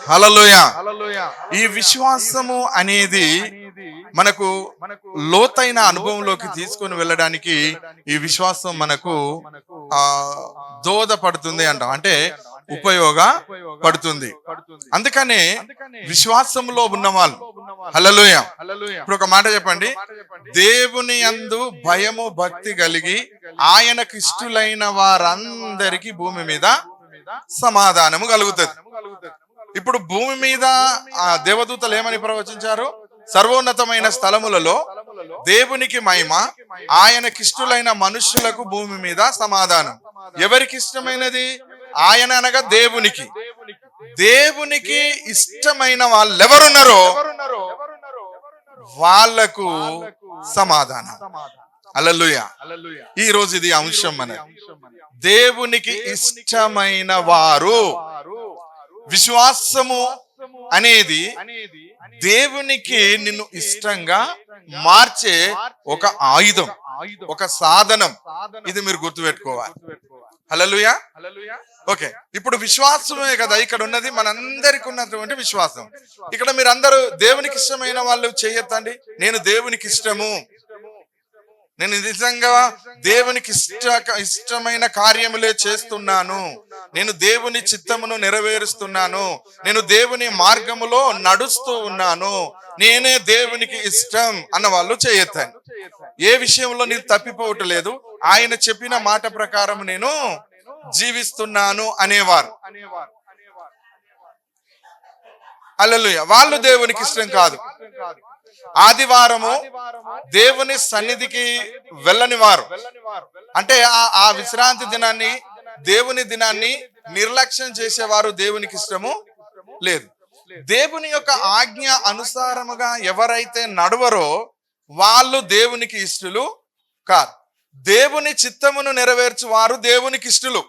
హల్లెలూయా. ఈ విశ్వాసము అనేది మనకు లోతైన అనుభవంలోకి తీసుకొని వెళ్ళడానికి ఈ విశ్వాసం మనకు దోహదపడుతుంది అంటాం, అంటే ఉపయోగపడుతుంది. అందుకనే విశ్వాసంలో ఉన్నవాళ్ళు, హల్లెలూయా, ఇప్పుడు ఒక మాట చెప్పండి, దేవుని యందు భయము భక్తి కలిగి ఆయనకు ఇష్టలైన వారందరికీ భూమి మీద సమాధానము కలుగుతుంది. ఇప్పుడు భూమి మీద ఆ దేవదూతలు ఏమని ప్రవచించారు? సర్వోన్నతమైన స్థలములలో దేవునికి మహిమ, ఆయనకిష్టులైన మనుష్యులకు భూమి మీద సమాధానం. ఎవరికి ఇష్టమైనది? ఆయన అనగా దేవునికి. దేవునికి ఇష్టమైన వాళ్ళు ఎవరున్నారో వాళ్లకు సమాధానం. హల్లెలూయా. ఈ రోజు ఇది అంశం మనది. దేవునికి ఇష్టమైన వారు. విశ్వాసము అనేది దేవునికి నిన్ను ఇష్టంగా మార్చే ఒక ఆయుధం, ఒక సాధనం. ఇది మీరు గుర్తుపెట్టుకోవాలి. హల్లెలూయా. ఓకే, ఇప్పుడు విశ్వాసమే కదా ఇక్కడ ఉన్నది, మనందరికి ఉన్నటువంటి విశ్వాసం. ఇక్కడ మీరు అందరూ దేవునికి ఇష్టమైన వాళ్ళు చేయొద్దండి. నేను దేవునికి ఇష్టము, నేను నిజంగా దేవునికి ఇష్టమైన కార్యములే చేస్తున్నాను, నేను దేవుని చిత్తమును నెరవేరుస్తున్నాను, నేను దేవుని మార్గములో నడుస్తూ ఉన్నాను, నేనే దేవునికి ఇష్టం అన్న వాళ్ళు చేయొద్దండి. ఏ విషయంలో నేను తప్పిపోవట్లేదు, ఆయన చెప్పిన మాట ప్రకారం నేను జీవిస్తున్నాను అనేవారు. హల్లెలూయా. వాళ్ళు దేవునికి ఇష్టం కాదు. ఆదివారము దేవుని సన్నిధికి వెళ్ళని వారు, అంటే ఆ విశ్రాంతి దినాన్ని, దేవుని దినాన్ని నిర్లక్ష్యం చేసేవారు దేవునికి ఇష్టము లేదు. దేవుని యొక్క ఆజ్ఞ అనుసారముగా ఎవరైతే నడవరో వాళ్ళు దేవునికి ఇష్టలు కాదు. దేవుని చిత్తమును నెరవేర్చు వారు దేవునికి ఇష్టలు.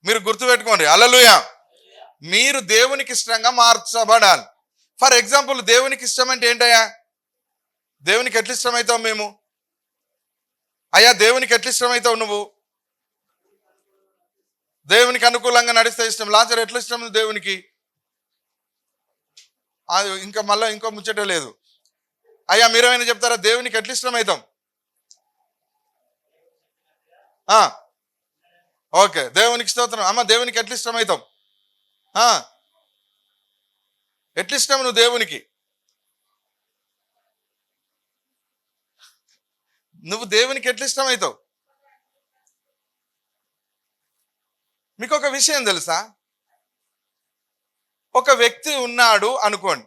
మీరు గుర్తుపెట్టుకోండి. హల్లెలూయా. మీరు దేవునికి ఇష్టంగా మార్చబడాలి. ఫర్ ఎగ్జాంపుల్, దేవునికి ఇష్టం అంటే ఏంటయ్యా? దేవునికి ఎట్లా ఇష్టమవుతావు మేము? అయ్యా దేవునికి ఎట్లా ఇష్టమవుతావు నువ్వు? దేవునికి అనుకూలంగా నడిస్తే ఇష్టం. లాజరు ఎట్లా ఇష్టం దేవునికి? ఇంకా మళ్ళీ ఇంకో ముచ్చట లేదు. అయ్యా మీరేమైనా చెప్తారా? దేవునికి ఎట్లా ఇష్టమవుతాం? ఓకే, దేవునికి స్తోత్రం. అమ్మ దేవునికి ఎట్లా ఇష్టమవుతాం? ఎట్లా ఇష్టం నువ్వు దేవునికి? నువ్వు దేవునికి ఎట్లా ఇష్టమవుతావు? మీకు ఒక విషయం తెలుసా? ఒక వ్యక్తి ఉన్నాడు అనుకోండి,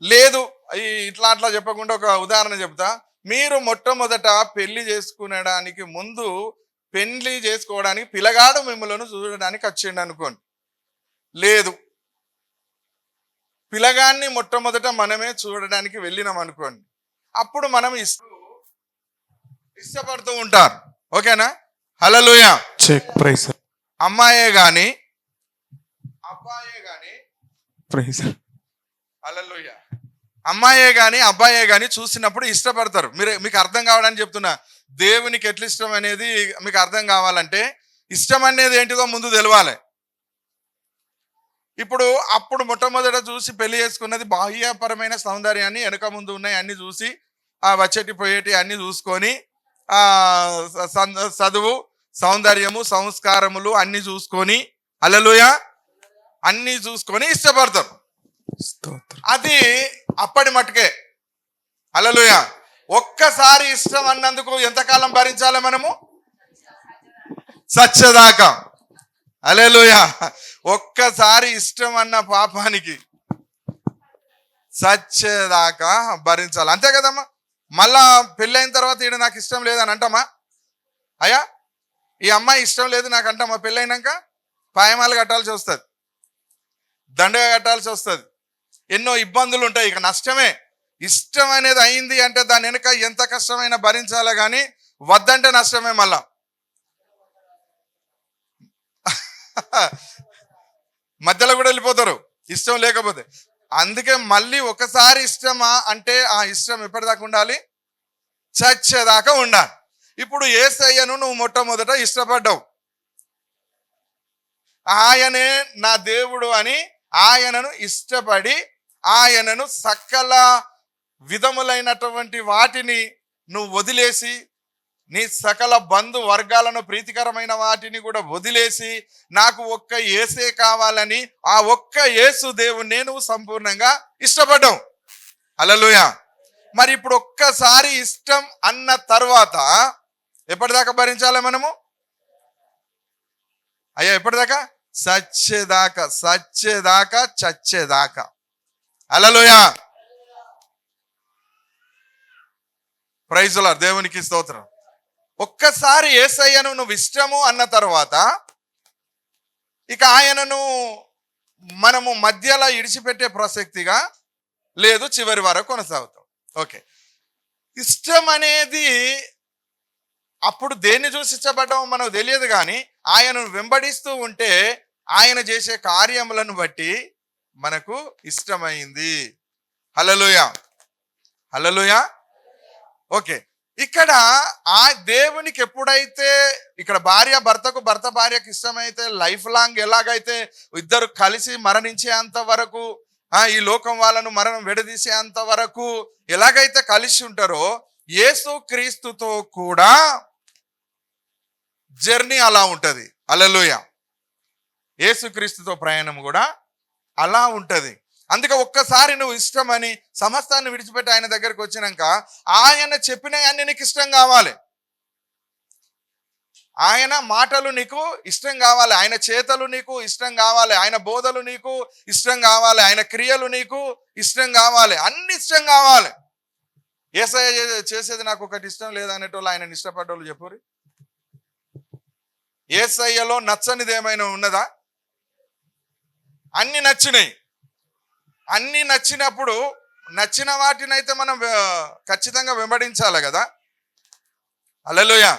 లేదు ఇట్లా అట్లా చెప్పకుండా ఒక ఉదాహరణ చెప్తా. మీరు మొట్టమొదట పెళ్లి చేసుకునడానికి ముందు, పెళ్లి చేసుకోవడానికి పిల్లగాడు మిమ్మల్ని చూడడానికి వచ్చిండు అనుకోండి. లేదు, పిల్లగాన్ని మొట్టమొదట మనమే చూడడానికి వెళ్ళినాం అనుకోండి, అప్పుడు మనం ఇష్టపడుతూ ఉంటారు. ఓకేనా? హల్లెలూయా. Check price. అమ్మాయే గాని అబ్బాయే గాని, హల్లెలూయా, అమ్మాయే గాని అబ్బాయే గాని చూసినప్పుడు ఇష్టపడతారు. మీకు అర్థం కావడానికి చెప్తున్నా. దేవునికి ఎట్లా ఇష్టం అనేది మీకు అర్థం కావాలంటే ఇష్టం అనేది ఏంటిదో ముందు తెలవాలి. అప్పుడు మొట్టమొదట చూసి పెళ్లి చేసుకున్నది బాహ్యపరమైన సౌందర్యాన్ని, వెనక ముందు ఉన్నాయి అన్ని చూసి, వచ్చేటి పోయేటి అన్ని చూసుకొని, చదువు, సౌందర్యము, సంస్కారములు అన్ని చూసుకొని, హల్లెలూయా, అన్ని చూసుకొని ఇష్టపడతారు. అది అప్పటి మట్టుకే. హల్లెలూయా. ఒక్కసారి ఇష్టం అన్నందుకు ఎంతకాలం భరించాలి మనము? సచ్చేదాకా. హల్లెలూయా. ఒక్కసారి ఇష్టం అన్న పాపానికి సచ్చేదాకా భరించాలి. అంతే కదమ్మా. మళ్ళా పెళ్ళైన తర్వాత ఈయన నాకు ఇష్టం లేదని అంటామా? అయ్యా ఈ అమ్మాయి ఇష్టం లేదు నాకు అంటామా? పెళ్ళైనాక పాయమాలు కట్టాల్సి వస్తుంది, దండగా కట్టాల్సి వస్తుంది, ఎన్నో ఇబ్బందులు ఉంటాయి. ఇక నష్టమే. ఇష్టం అనేది అయింది అంటే దాని వెనుక ఎంత కష్టమైనా భరించాలా కానీ వద్దంటే నష్టమే. మళ్ళా మధ్యలో కూడా వెళ్ళిపోతారు ఇష్టం లేకపోతే. అందుకే మళ్ళీ ఒకసారి ఇష్టమా అంటే ఆ ఇష్టం ఎప్పటిదాకా ఉండాలి? చచ్చేదాకా ఉండాలి. ఇప్పుడు యేసయ్యను నువ్వు మొట్టమొదట ఇష్టపడ్డావు, ఆయనే నా దేవుడు అని ఆయనను ఇష్టపడి ఆయనను సకల విధములైనటువంటి వాటిని నువ్వు వదిలేసి, నీ సకల బంధు వర్గాలను ప్రీతికరమైన వాటిని కూడా వదిలేసి నాకు ఒక్క యేసే కావాలని ఆ ఒక్క యేసు దేవుణ్ణి నువ్వు సంపూర్ణంగా ఇష్టపడ్డావు. హల్లెలూయా. మరి ఇప్పుడు ఒక్కసారి ఇష్టం అన్న తర్వాత ఎప్పటిదాకా భరించాలి మనము? అయ్యా ఎప్పటిదాకా? సచ్చేదాకా, సచ్చేదాకా, చచ్చేదాకా. హల్లెలూయా. Praise the Lord. దేవునికి స్తోత్రం. ఒక్కసారి యేసయ్యను నువ్వు ఇష్టము అన్న తర్వాత ఇక ఆయనను మనము మధ్యలో ఇడిచిపెట్టే ప్రసక్తిగా లేదు, చివరి వరకు కొనసాగుతాం. ఓకే, ఇష్టం అనేది అప్పుడు దేన్ని చూసి ఇష్టపడ్డామో మనకు తెలియదు, కానీ ఆయనను వెంబడిస్తూ ఉంటే ఆయన చేసే కార్యములను బట్టి మనకు ఇష్టమైంది. హల్లెలూయా, హల్లెలూయా. ఓకే, ఇక్కడ ఆ దేవునికి ఎప్పుడైతే ఇక్కడ భార్య భర్తకు, భర్త భార్యకు ఇష్టమైతే లైఫ్ లాంగ్ ఎలాగైతే ఇద్దరు కలిసి మరణించేంత వరకు, ఈ లోకం వాళ్ళను మరణం విడదీసేంత వరకు ఎలాగైతే కలిసి ఉంటారో యేసు క్రీస్తుతో కూడా జర్నీ అలా ఉంటది. హల్లెలూయా. యేసు క్రీస్తుతో ప్రయాణం కూడా అలా ఉంటది. అందుకే ఒక్కసారి నువ్వు ఇష్టమని సమస్తాన్ని విడిచిపెట్టి ఆయన దగ్గరికి వచ్చినాక ఆయన చెప్పిన అన్ని నీకు ఇష్టం కావాలి, ఆయన మాటలు నీకు ఇష్టం కావాలి, ఆయన చేతలు నీకు ఇష్టం కావాలి, ఆయన బోధలు నీకు ఇష్టం కావాలి, ఆయన క్రియలు నీకు ఇష్టం కావాలి, అన్ని ఇష్టం కావాలి. యేసయ్య చేసేది నాకు ఒకటి ఇష్టం లేదనేటోళ్ళు ఆయన ఇష్టపడ్డోళ్ళు చెప్పురి. యేసయ్యలో నచ్చనిది ఏమైనా ఉన్నదా? అన్ని నచ్చినాయి. అన్ని నచ్చినప్పుడు నచ్చిన వాటినైతే మనం ఖచ్చితంగా వెంబడించాలి కదా. హల్లెలూయా.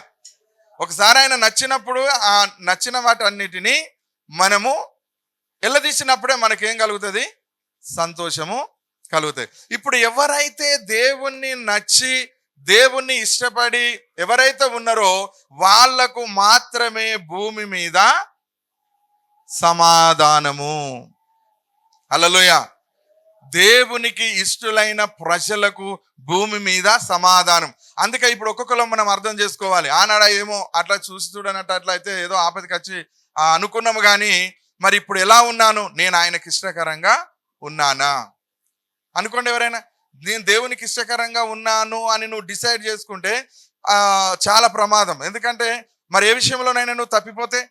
ఒకసారి ఆయన నచ్చినప్పుడు ఆ నచ్చిన వాటి అన్నిటినీ మనము ఎల్లదీసినప్పుడే మనకేం కలుగుతుంది? సంతోషము కలుగుతాయి. ఇప్పుడు ఎవరైతే దేవుణ్ణి నచ్చి దేవుణ్ణి ఇష్టపడి ఎవరైతే ఉన్నారో వాళ్లకు మాత్రమే భూమి మీద సమాధానము. హల్లెలూయా. దేవునికి ఇష్టలైన ప్రజలకు భూమి మీద సమాధానం. అందుకే ఇప్పుడు ఒక్కొక్కరు మనం అర్థం చేసుకోవాలి. ఆనాడ ఏమో అట్లా చూసి చూడనట్టు అట్లా అయితే ఏదో ఆపదకి వచ్చి అనుకున్నాము, కానీ మరి ఇప్పుడు ఎలా ఉన్నాను? నేను ఆయనకి ఇష్టకరంగా ఉన్నానా? అనుకోండి. ఎవరైనా నేను దేవునికి ఇష్టకరంగా ఉన్నాను అని నువ్వు డిసైడ్ చేసుకుంటే చాలా ప్రమాదం. ఎందుకంటే మరి ఏ విషయంలోనైనా నువ్వు తప్పిపోతే,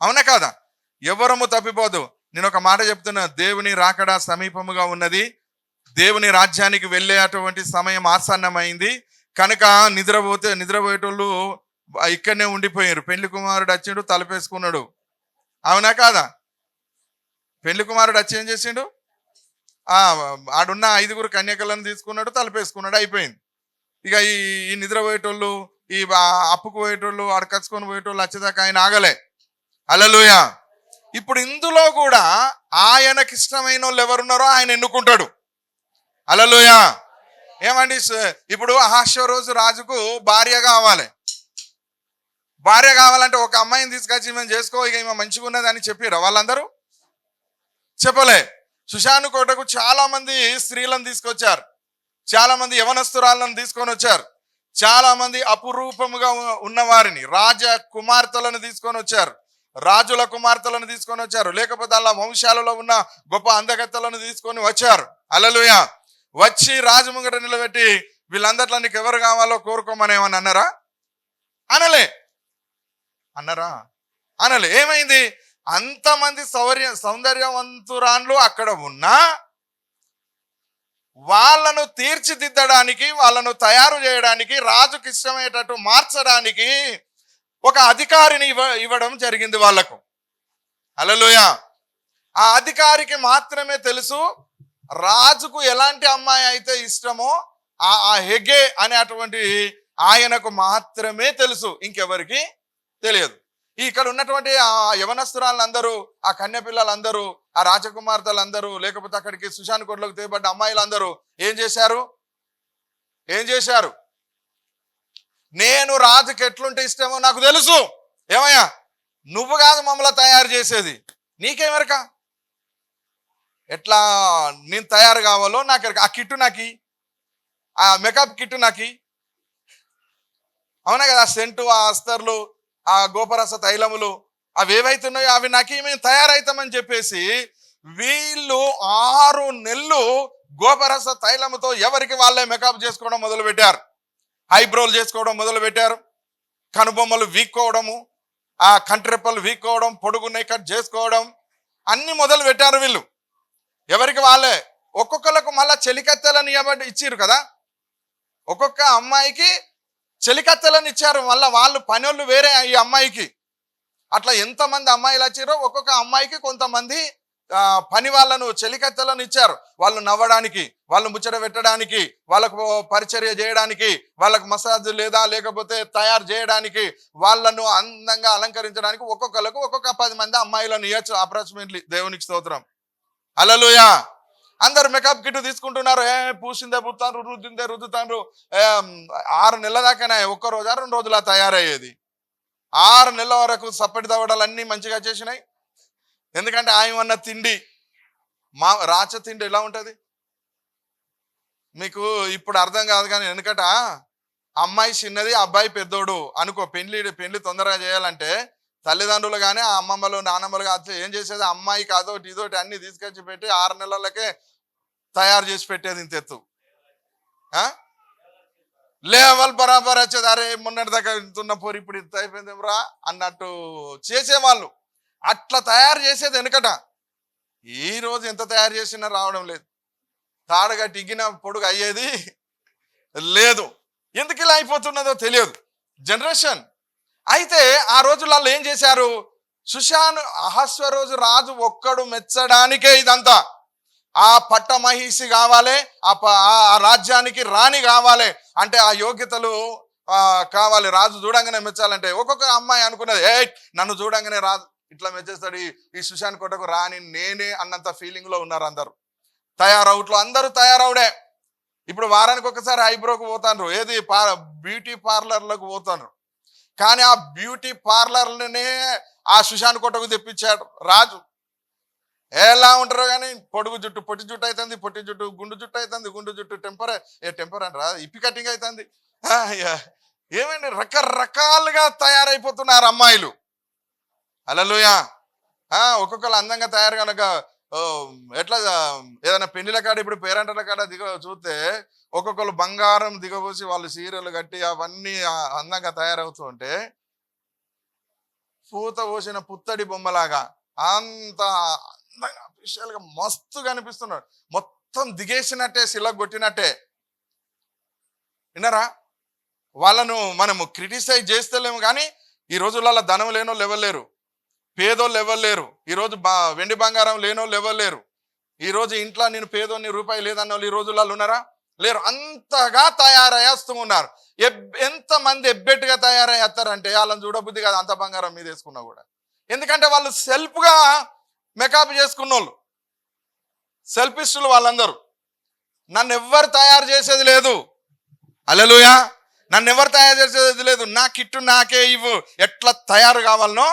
అవునా కాదా? ఎవరము తప్పిపోదు. నేను ఒక మాట చెప్తున్నా, దేవుని రాకడ సమీపముగా ఉన్నది, దేవుని రాజ్యానికి వెళ్ళేటువంటి సమయం ఆసన్నమైంది కనుక నిద్రపోయేటోళ్ళు ఇక్కడనే ఉండిపోయారు. పెళ్లి కుమారుడు వచ్చిండు, తలపేసుకున్నాడు, అవునా కాదా? పెళ్లి కుమారుడు వచ్చి ఏం చేసిండు? ఆడున్న 5 కన్యకలను తీసుకున్నాడు, తలపేసుకున్నాడు, అయిపోయింది. ఇక ఈ నిద్రపోయేటోళ్ళు, ఈ అప్పుకు పోయేటోళ్ళు, అడకచ్చుకొని పోయేటోళ్ళు వచ్చేదాకా ఆయన ఆగలే. హల్లెలూయా. ఇప్పుడు ఇందులో కూడా ఆయనకి ఇష్టమైన వాళ్ళు ఎవరున్నారో ఆయన ఎన్నుకుంటాడు. హల్లెలూయా. ఏమండి, ఇప్పుడు అహష్వేరోషు రాజుకు భార్య కావాలి. భార్య కావాలంటే ఒక అమ్మాయిని తీసుకొచ్చి మేము చేసుకో, ఇక ఈమె మంచిగా ఉన్నది అని చెప్పారు వాళ్ళందరూ? చెప్పలే. సుషాను కోటకు చాలా మంది స్త్రీలను తీసుకొచ్చారు, చాలా మంది యవనస్తురాలను తీసుకొని వచ్చారు, చాలా మంది అపురూపముగా ఉన్నవారిని రాజ కుమార్తెలను తీసుకొని వచ్చారు, రాజుల కుమార్తెలను తీసుకొని వచ్చారు, లేకపోతే అలా వంశాలలో ఉన్న గొప్ప అందగత్తెలను తీసుకొని వచ్చారు. హల్లెలూయా. వచ్చి రాజు ముంగట నిలబెట్టి వీళ్ళందరిలో నీకు ఎవరు కావాలో కోరుకోమని ఏమని అన్నారా? అనలే. అన్నారా? అనలే. ఏమైంది? అంతమంది సౌందర్యవంతురాన్లు అక్కడ ఉన్నా వాళ్ళను తీర్చిదిద్దడానికి, వాళ్ళను తయారు చేయడానికి, రాజుకి ఇష్టమయ్యేటట్టు మార్చడానికి ఒక అధికారిని ఇవ్వడం జరిగింది వాళ్లకు. హల్లెలూయా. ఆ అధికారికి మాత్రమే తెలుసు రాజుకు ఎలాంటి అమ్మాయి అయితే ఇష్టమో ఆ హెగే అనేటువంటి ఆయనకు మాత్రమే తెలుసు, ఇంకెవరికి తెలియదు. ఇక్కడ ఉన్నటువంటి ఆ యవనస్తురాలందరూ, ఆ కన్య పిల్లలందరూ, ఆ రాజకుమార్తెలందరూ, లేకపోతే అక్కడికి సుషాను కోటలోకి తేబడ్డ అమ్మాయిలందరూ ఏం చేశారు? నేను రాజుకి ఎట్లుంటే ఇష్టమో నాకు తెలుసు. ఏమయ్యా, నువ్వు కాదు మమ్మల్ని తయారు చేసేది, నీకేమెరక ఎట్లా నేను తయారు కావాలో నాకు ఎరక. ఆ కిట్టు నాకి, ఆ మేకప్ కిట్టు నాకి, అవునా కదా, ఆ సెంటు, ఆ అస్తర్లు, ఆ గోపరస తైలములు అవి ఏవైతున్నాయో అవి నాకి మేము తయారవుతామని చెప్పేసి వీళ్ళు 6 నెలలు గోపరస తైలముతో ఎవరికి వాళ్ళే మేకప్ చేసుకోవడం మొదలు పెట్టారు. ఐబ్రోలు చేసుకోవడం మొదలు పెట్టారు, కనుబొమ్మలు వీక్కోవడము, ఆ కంట్రెప్పలు వీక్కోవడం, పొడుగునే కట్ చేసుకోవడం అన్ని మొదలు పెట్టారు వీళ్ళు ఎవరికి వాళ్ళే. ఒక్కొక్కరికి మళ్ళా చెలికత్తెలను ఇచ్చిరు కదా, ఒక్కొక్క అమ్మాయికి చెలికత్తెలను ఇచ్చారు, మళ్ళీ వాళ్ళు పనోళ్ళు వేరే ఈ అమ్మాయికి. అట్లా ఎంతమంది అమ్మాయిలు వచ్చారో ఒక్కొక్క అమ్మాయికి కొంతమంది పని వాళ్ళను చెలికత్తెలను ఇచ్చారు. వాళ్ళు నవ్వడానికి, వాళ్ళు ముచ్చట పెట్టడానికి, వాళ్ళకు పరిచర్య చేయడానికి, వాళ్ళకు మసాజ్ లేకపోతే తయారు చేయడానికి, వాళ్ళను అందంగా అలంకరించడానికి ఒక్కొక్కరికి ఒక్కొక్క 10 మంది అమ్మాయిలను ఇవ్వచ్చు అప్రాక్సిమేట్లీ. దేవునికి స్తోత్రం, హల్లెలూయా. అందరు మేకప్ కిట్ తీసుకుంటున్నారు, పూసిందే పుత్తారు, రుద్దిందే రుద్దుతారు. 6 నెలల దాకానే ఒక్క రోజా 2 రోజులా తయారయ్యేది. 6 నెలల వరకు సప్పటి దవడాలు అన్నీ మంచిగా చేసినాయి. ఎందుకంటే ఆయన తిండి రాచ తిండి ఎలా ఉంటుంది మీకు ఇప్పుడు అర్థం కాదు, కానీ ఎందుకంట అమ్మాయి చిన్నది అబ్బాయి పెద్దోడు అనుకో, పెళ్లి తొందరగా చేయాలంటే తల్లిదండ్రులు కానీ ఆ అమ్మమ్మలు నానమ్మలు కాదు ఏం చేసేది, అమ్మాయి కాదోటి ఇదోటి అన్ని తీసుకొచ్చి పెట్టి 6 నెలలకే తయారు చేసి పెట్టేది ఇంత ఎత్తు. లేవల్ బరాబర్ వచ్చేది, అరే మొన్నటి దాకా ఇంతున్న పోరు ఇప్పుడు ఇంత అయిపోయింది రా అన్నట్టు చేసేవాళ్ళు. అట్లా తయారు చేసేది వెనుకట. ఈ రోజు ఎంత తయారు చేసినా రావడం లేదు, తాడుగా టిగ్గిన పొడుగు అయ్యేది లేదు. ఎందుకు ఇలా అయిపోతున్నదో తెలియదు జనరేషన్. అయితే ఆ రోజులలో ఏం చేశారు, అహస్వరోజు రాజు ఒక్కడు మెచ్చడానికే ఇదంతా. ఆ పట్టమహిషి కావాలి, ఆ రాజ్యానికి రాణి కావాలి అంటే ఆ యోగ్యతలు కావాలి. రాజు చూడంగానే మెచ్చాలంటే ఒక్కొక్క అమ్మాయి అనుకున్నది, నన్ను చూడంగానే రాజు ఇట్లా మెచ్చేస్తాడు, ఈ సుశాంత్ కోటకు రాని నేనే అన్నంత ఫీలింగ్ లో ఉన్నారు అందరు. తయారవుట్లో అందరూ తయారవుడే. ఇప్పుడు వారానికి ఒకసారి ఐబ్రోకి పోతాను, ఏది బ్యూటీ పార్లర్లకు పోతాను, కానీ ఆ బ్యూటీ పార్లర్లనే ఆ సుశాంత్ కోటకు తెప్పించాడు రాజు. ఎలా ఉంటారో కానీ పొడుగు జుట్టు పొట్టి జుట్టు అవుతుంది, పొట్టి జుట్టు గుండు జుట్టు అవుతుంది, గుండు జుట్టు టెంపర్ అంటారా ఇప్పి కటింగ్ అవుతుంది. ఏమండి రకరకాలుగా తయారైపోతున్నారు అమ్మాయిలు, హల్లెలూయా. ఒక్కొక్కరు అందంగా తయారు కనుక ఎట్లా ఏదైనా పెళ్లిల కాడ ఇప్పుడు పేరెంటల కాడ చూస్తే ఒక్కొక్కరు బంగారం దిగబోసి వాళ్ళు సీరియల్ కట్టి అవన్నీ అందంగా తయారవుతూ ఉంటే పూత పోసిన పుత్తడి బొమ్మలాగా అంత అందంగా అఫీషియల్ గా మస్తు కనిపిస్తున్నాడు, మొత్తం దిగేసినట్టే, శిల కొట్టినట్టే. విన్నారా, వాళ్ళను మనము క్రిటిసైజ్ చేస్తలేము, కానీ ఈ రోజులలో ధనం లేనోళ్ళు ఎవరు లేరు, పేదోళ్ళు ఎవరు లేరు. ఈరోజు వెండి బంగారం లేనోళ్ళు ఎవరు లేరు. ఈరోజు ఇంట్లో నేను పేదోని రూపాయి లేదన్న వాళ్ళు ఈ రోజులలో ఉన్నారా, లేరు. అంతగా తయారయ్యేస్తూ ఉన్నారు. ఎంతమంది ఎబ్బెట్టుగా తయారయ్యేస్తారంటే వాళ్ళని చూడబుద్ధి కాదు అంత బంగారం మీద వేసుకున్నా కూడా. ఎందుకంటే వాళ్ళు సెల్ఫ్గా మేకప్ చేసుకున్న వాళ్ళు, సెల్ఫిస్టులు వాళ్ళందరూ. నన్ను ఎవ్వరు తయారు చేసేది లేదు, హల్లెలూయా. నన్ను ఎవరు తయారు చేసేది లేదు, నా కిట్టు నాకే ఇవ్వు, ఎట్లా తయారు కావాలనో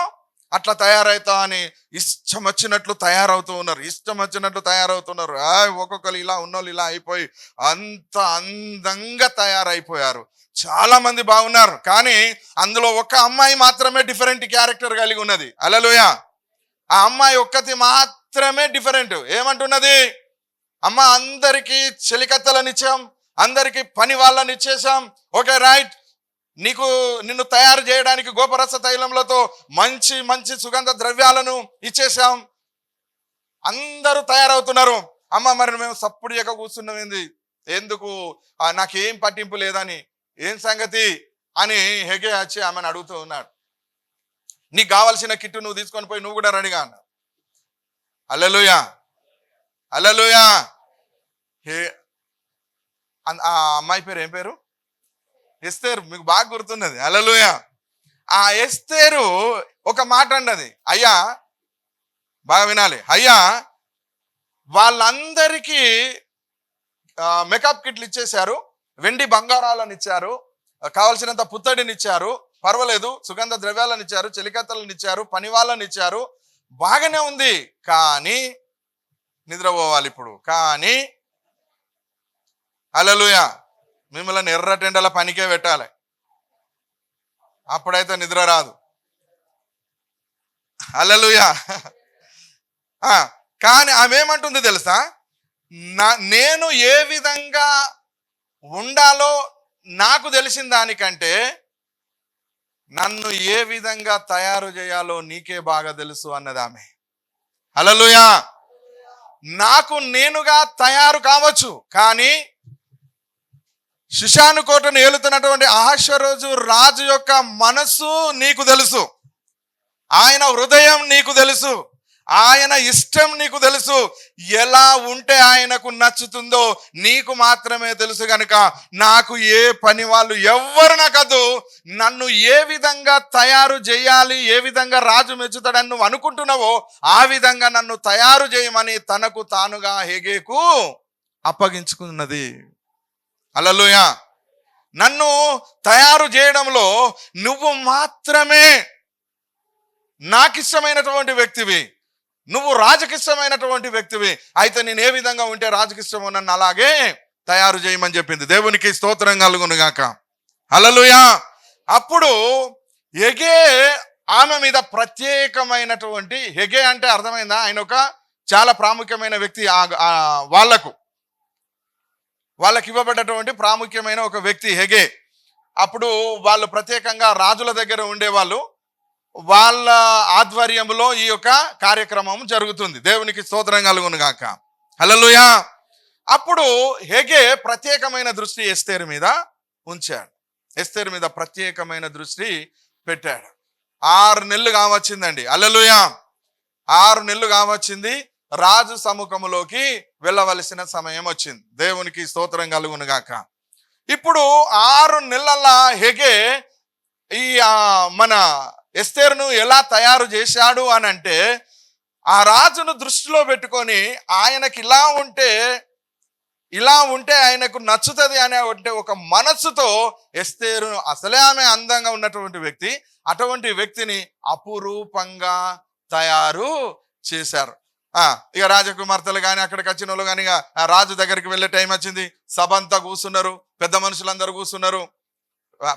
అట్లా తయారవుతా అని ఇష్టం వచ్చినట్లు తయారవుతూ ఉన్నారు, ఇష్టం వచ్చినట్లు తయారవుతున్నారు. ఒక్కొక్కరు ఇలా ఉన్నోళ్ళు ఇలా అయిపోయి అంత అందంగా తయారైపోయారు. చాలా మంది బాగున్నారు, కానీ అందులో ఒక అమ్మాయి మాత్రమే డిఫరెంట్ క్యారెక్టర్ కలిగి ఉన్నది, హల్లెలూయా. ఆ అమ్మాయి ఒక్కటి మాత్రమే డిఫరెంట్. ఏమంటున్నది, అమ్మ అందరికీ చెలికత్తెలను ఇచ్చాం, అందరికీ పని వాళ్ళని ఇచ్చేసాం, ఓకే రైట్, నిన్ను తయారు చేయడానికి గోపరస తైలములతో మంచి మంచి సుగంధ ద్రవ్యాలను ఇచ్చేసాం, అందరూ తయారవుతున్నారు. అమ్మ మరి మేము సప్పుడు ఎక్క కూర్చున్నాం, ఎందుకు నాకేం పట్టింపు లేదని, ఏం సంగతి అని హెగే వచ్చి ఆమెను అడుగుతూ ఉన్నాడు. నీకు కావాల్సిన కిట్టు నువ్వు తీసుకొని పోయి నువ్వు కూడా రెడీగా అన్నావు, హల్లెలూయా, హల్లెలూయా. ఆ అమ్మాయి పేరు ఏం పేరు, ఎస్తేరు, మీకు బాగా గుర్తున్నది, హల్లెలూయా. ఆ ఎస్తేరు ఒక మాట అన్నది, అయ్యా బాగా వినాలి, అయ్యా వాళ్ళందరికీ మేకప్ కిట్లు ఇచ్చేశారు, వెండి బంగారాలను ఇచ్చారు, కావలసినంత పుత్తడిని ఇచ్చారు, పర్వాలేదు, సుగంధ ద్రవ్యాలను ఇచ్చారు, చెలికత్తలను ఇచ్చారు, పని వాళ్ళని ఇచ్చారు, బాగానే ఉంది. కానీ నిద్రపోవాలి ఇప్పుడు. కానీ హల్లెలూయా, మిమ్మల్ని ఎర్రటెండల పనికే పెట్టాలి, అప్పుడైతే నిద్ర రాదు. హల్లెలూయా. కానీ ఆమె ఏమంటుంది తెలుసా, నేను ఏ విధంగా ఉండాలో నాకు తెలిసిన దానికంటే నన్ను ఏ విధంగా తయారు చేయాలో నీకే బాగా తెలుసు అన్నది ఆమె. హల్లెలూయా. నాకు నేనుగా తయారు కావచ్చు, కానీ షుషాను కోటను ఏలుతున్నటువంటి అహష్వేరోషు రాజు యొక్క మనసు నీకు తెలుసు, ఆయన హృదయం నీకు తెలుసు, ఆయన ఇష్టం నీకు తెలుసు. ఎలా ఉంటే ఆయనకు నచ్చుతుందో నీకు మాత్రమే తెలుసు. గనుక నాకు ఏ పని వాళ్ళు ఎవ్వరు నాకదు, నన్ను ఏ విధంగా తయారు చేయాలి, ఏ విధంగా రాజు మెచ్చుతాడని నువ్వు అనుకుంటున్నావో ఆ విధంగా నన్ను తయారు చేయమని తనకు తానుగా హేగేకు అప్పగించుకున్నది. హల్లెలూయా. నన్ను తయారు చేయడంలో నువ్వు మాత్రమే నాకిష్టమైనటువంటి వ్యక్తివి, నువ్వు రాజకిష్టమైనటువంటి వ్యక్తివి. అయితే నేను ఏ విధంగా ఉంటే రాజకిష్టమో నన్ను అలాగే తయారు చేయమని చెప్పింది. దేవునికి స్తోత్రం కలుగును గాక. హల్లెలూయా. అప్పుడు హేగే ఆమె మీద ప్రత్యేకమైనటువంటి, హేగే అంటే అర్థమైందా, ఆయన ఒక చాలా ప్రాముఖ్యమైన వ్యక్తి, వాళ్ళకి ఇవ్వబడ్డటువంటి ప్రాముఖ్యమైన ఒక వ్యక్తి హేగే. అప్పుడు వాళ్ళు ప్రత్యేకంగా రాజుల దగ్గర ఉండేవాళ్ళు, వాళ్ళ ఆధ్వర్యంలో ఈ యొక్క కార్యక్రమం జరుగుతుంది. దేవునికి స్తోత్రం కలుగును గాక. హల్లెలూయా. అప్పుడు హేగే ప్రత్యేకమైన దృష్టి ఎస్తేరు మీద ఉంచాడు, ఎస్తేరు మీద ప్రత్యేకమైన దృష్టి పెట్టాడు. 6 నెలలు కావచ్చిందండి. హల్లెలూయా. 6 నెలలు కావచ్చింది, రాజు సముఖములోకి వెళ్ళవలసిన సమయం వచ్చింది. దేవునికి స్తోత్రం కలుగును గాక. ఇప్పుడు 6 నెలల హేగే ఈ మన ఎస్తేరును ఎలా తయారు చేశాడు అని అంటే, ఆ రాజును దృష్టిలో పెట్టుకొని ఆయనకి ఇలా ఉంటే ఆయనకు నచ్చుతుంది అనే ఒక మనస్సుతో ఎస్తేరును, అసలే ఆమె అందంగా ఉన్నటువంటి వ్యక్తి, అటువంటి వ్యక్తిని అపురూపంగా తయారు చేశారు. ఇక రాజకుమార్తెలు కానీ అక్కడికి వచ్చిన వాళ్ళు కానీ ఆ రాజు దగ్గరికి వెళ్ళే టైం వచ్చింది. సభ అంతా కూర్చున్నారు, పెద్ద మనుషులందరూ కూర్చున్నారు.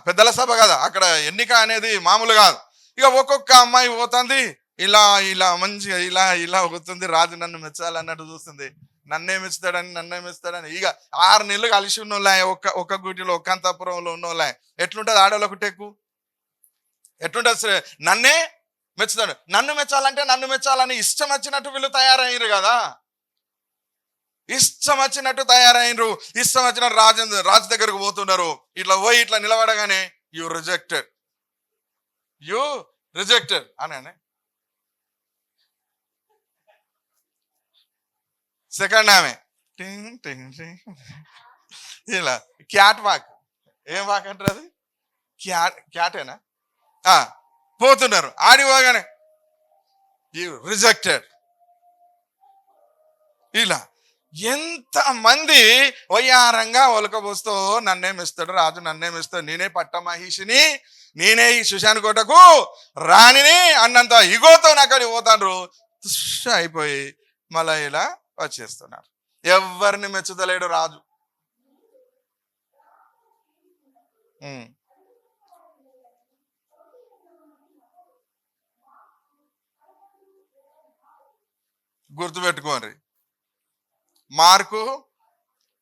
పెద్దల సభ కదా, అక్కడ ఎన్నిక అనేది మామూలు కాదు. ఇక ఒక్కొక్క అమ్మాయి పోతుంది, ఇలా ఇలా మంచిగా ఇలా ఇలా పోతుంది. రాజు నన్ను మెచ్చాలన్నట్టు చూస్తుంది, నన్నే మెచ్చుతాడని. ఇక 6 నెలలు కలిసి ఉన్నోళ్ళ, ఒక్క గూటిలో ఒక్క అంతఃపురంలో ఉన్నోళ్ళ. ఎట్లుంటుంది ఆడవాళ్ళకు టెక్కు, ఎట్లుంటుంది, నన్నే మెచ్చుతాడు. నన్ను మెచ్చాలని ఇష్టం వచ్చినట్టు వీళ్ళు తయారయ్యారు కదా, ఇష్టం వచ్చినట్టు తయారైనరు. ఇష్టం వచ్చినట్టు రాజు దగ్గరకు పోతున్నారు. ఇట్లా పోయి ఇట్లా నిలబడగానే యు రిజెక్టెడ్ అని. సెకండ్ ఆమె ఇలా క్యాట్ వాక్, ఏం వాక్ అంటారు అది, క్యాటేనా, పోతున్నారు. ఆడిపోగానే యు రిజెక్టెడ్. ఇలా ఎంతమంది వయ్యారంగా ఒలకబోస్తూ నన్నేమిస్తాడు రాజు, నన్నేమిస్తాడు, నేనే పట్టమహిషిని, నేనే ఈ షుషాను కోటకు రాణిని అన్నంత ఇగోతో నాకని పోతాండ్రు. తుష్ అయిపోయి మళ్ళా ఇలా వచ్చేస్తున్నారు. ఎవరిని మెచ్చుతలేడు రాజు. గుర్తుపెట్టుకోండి, మార్కు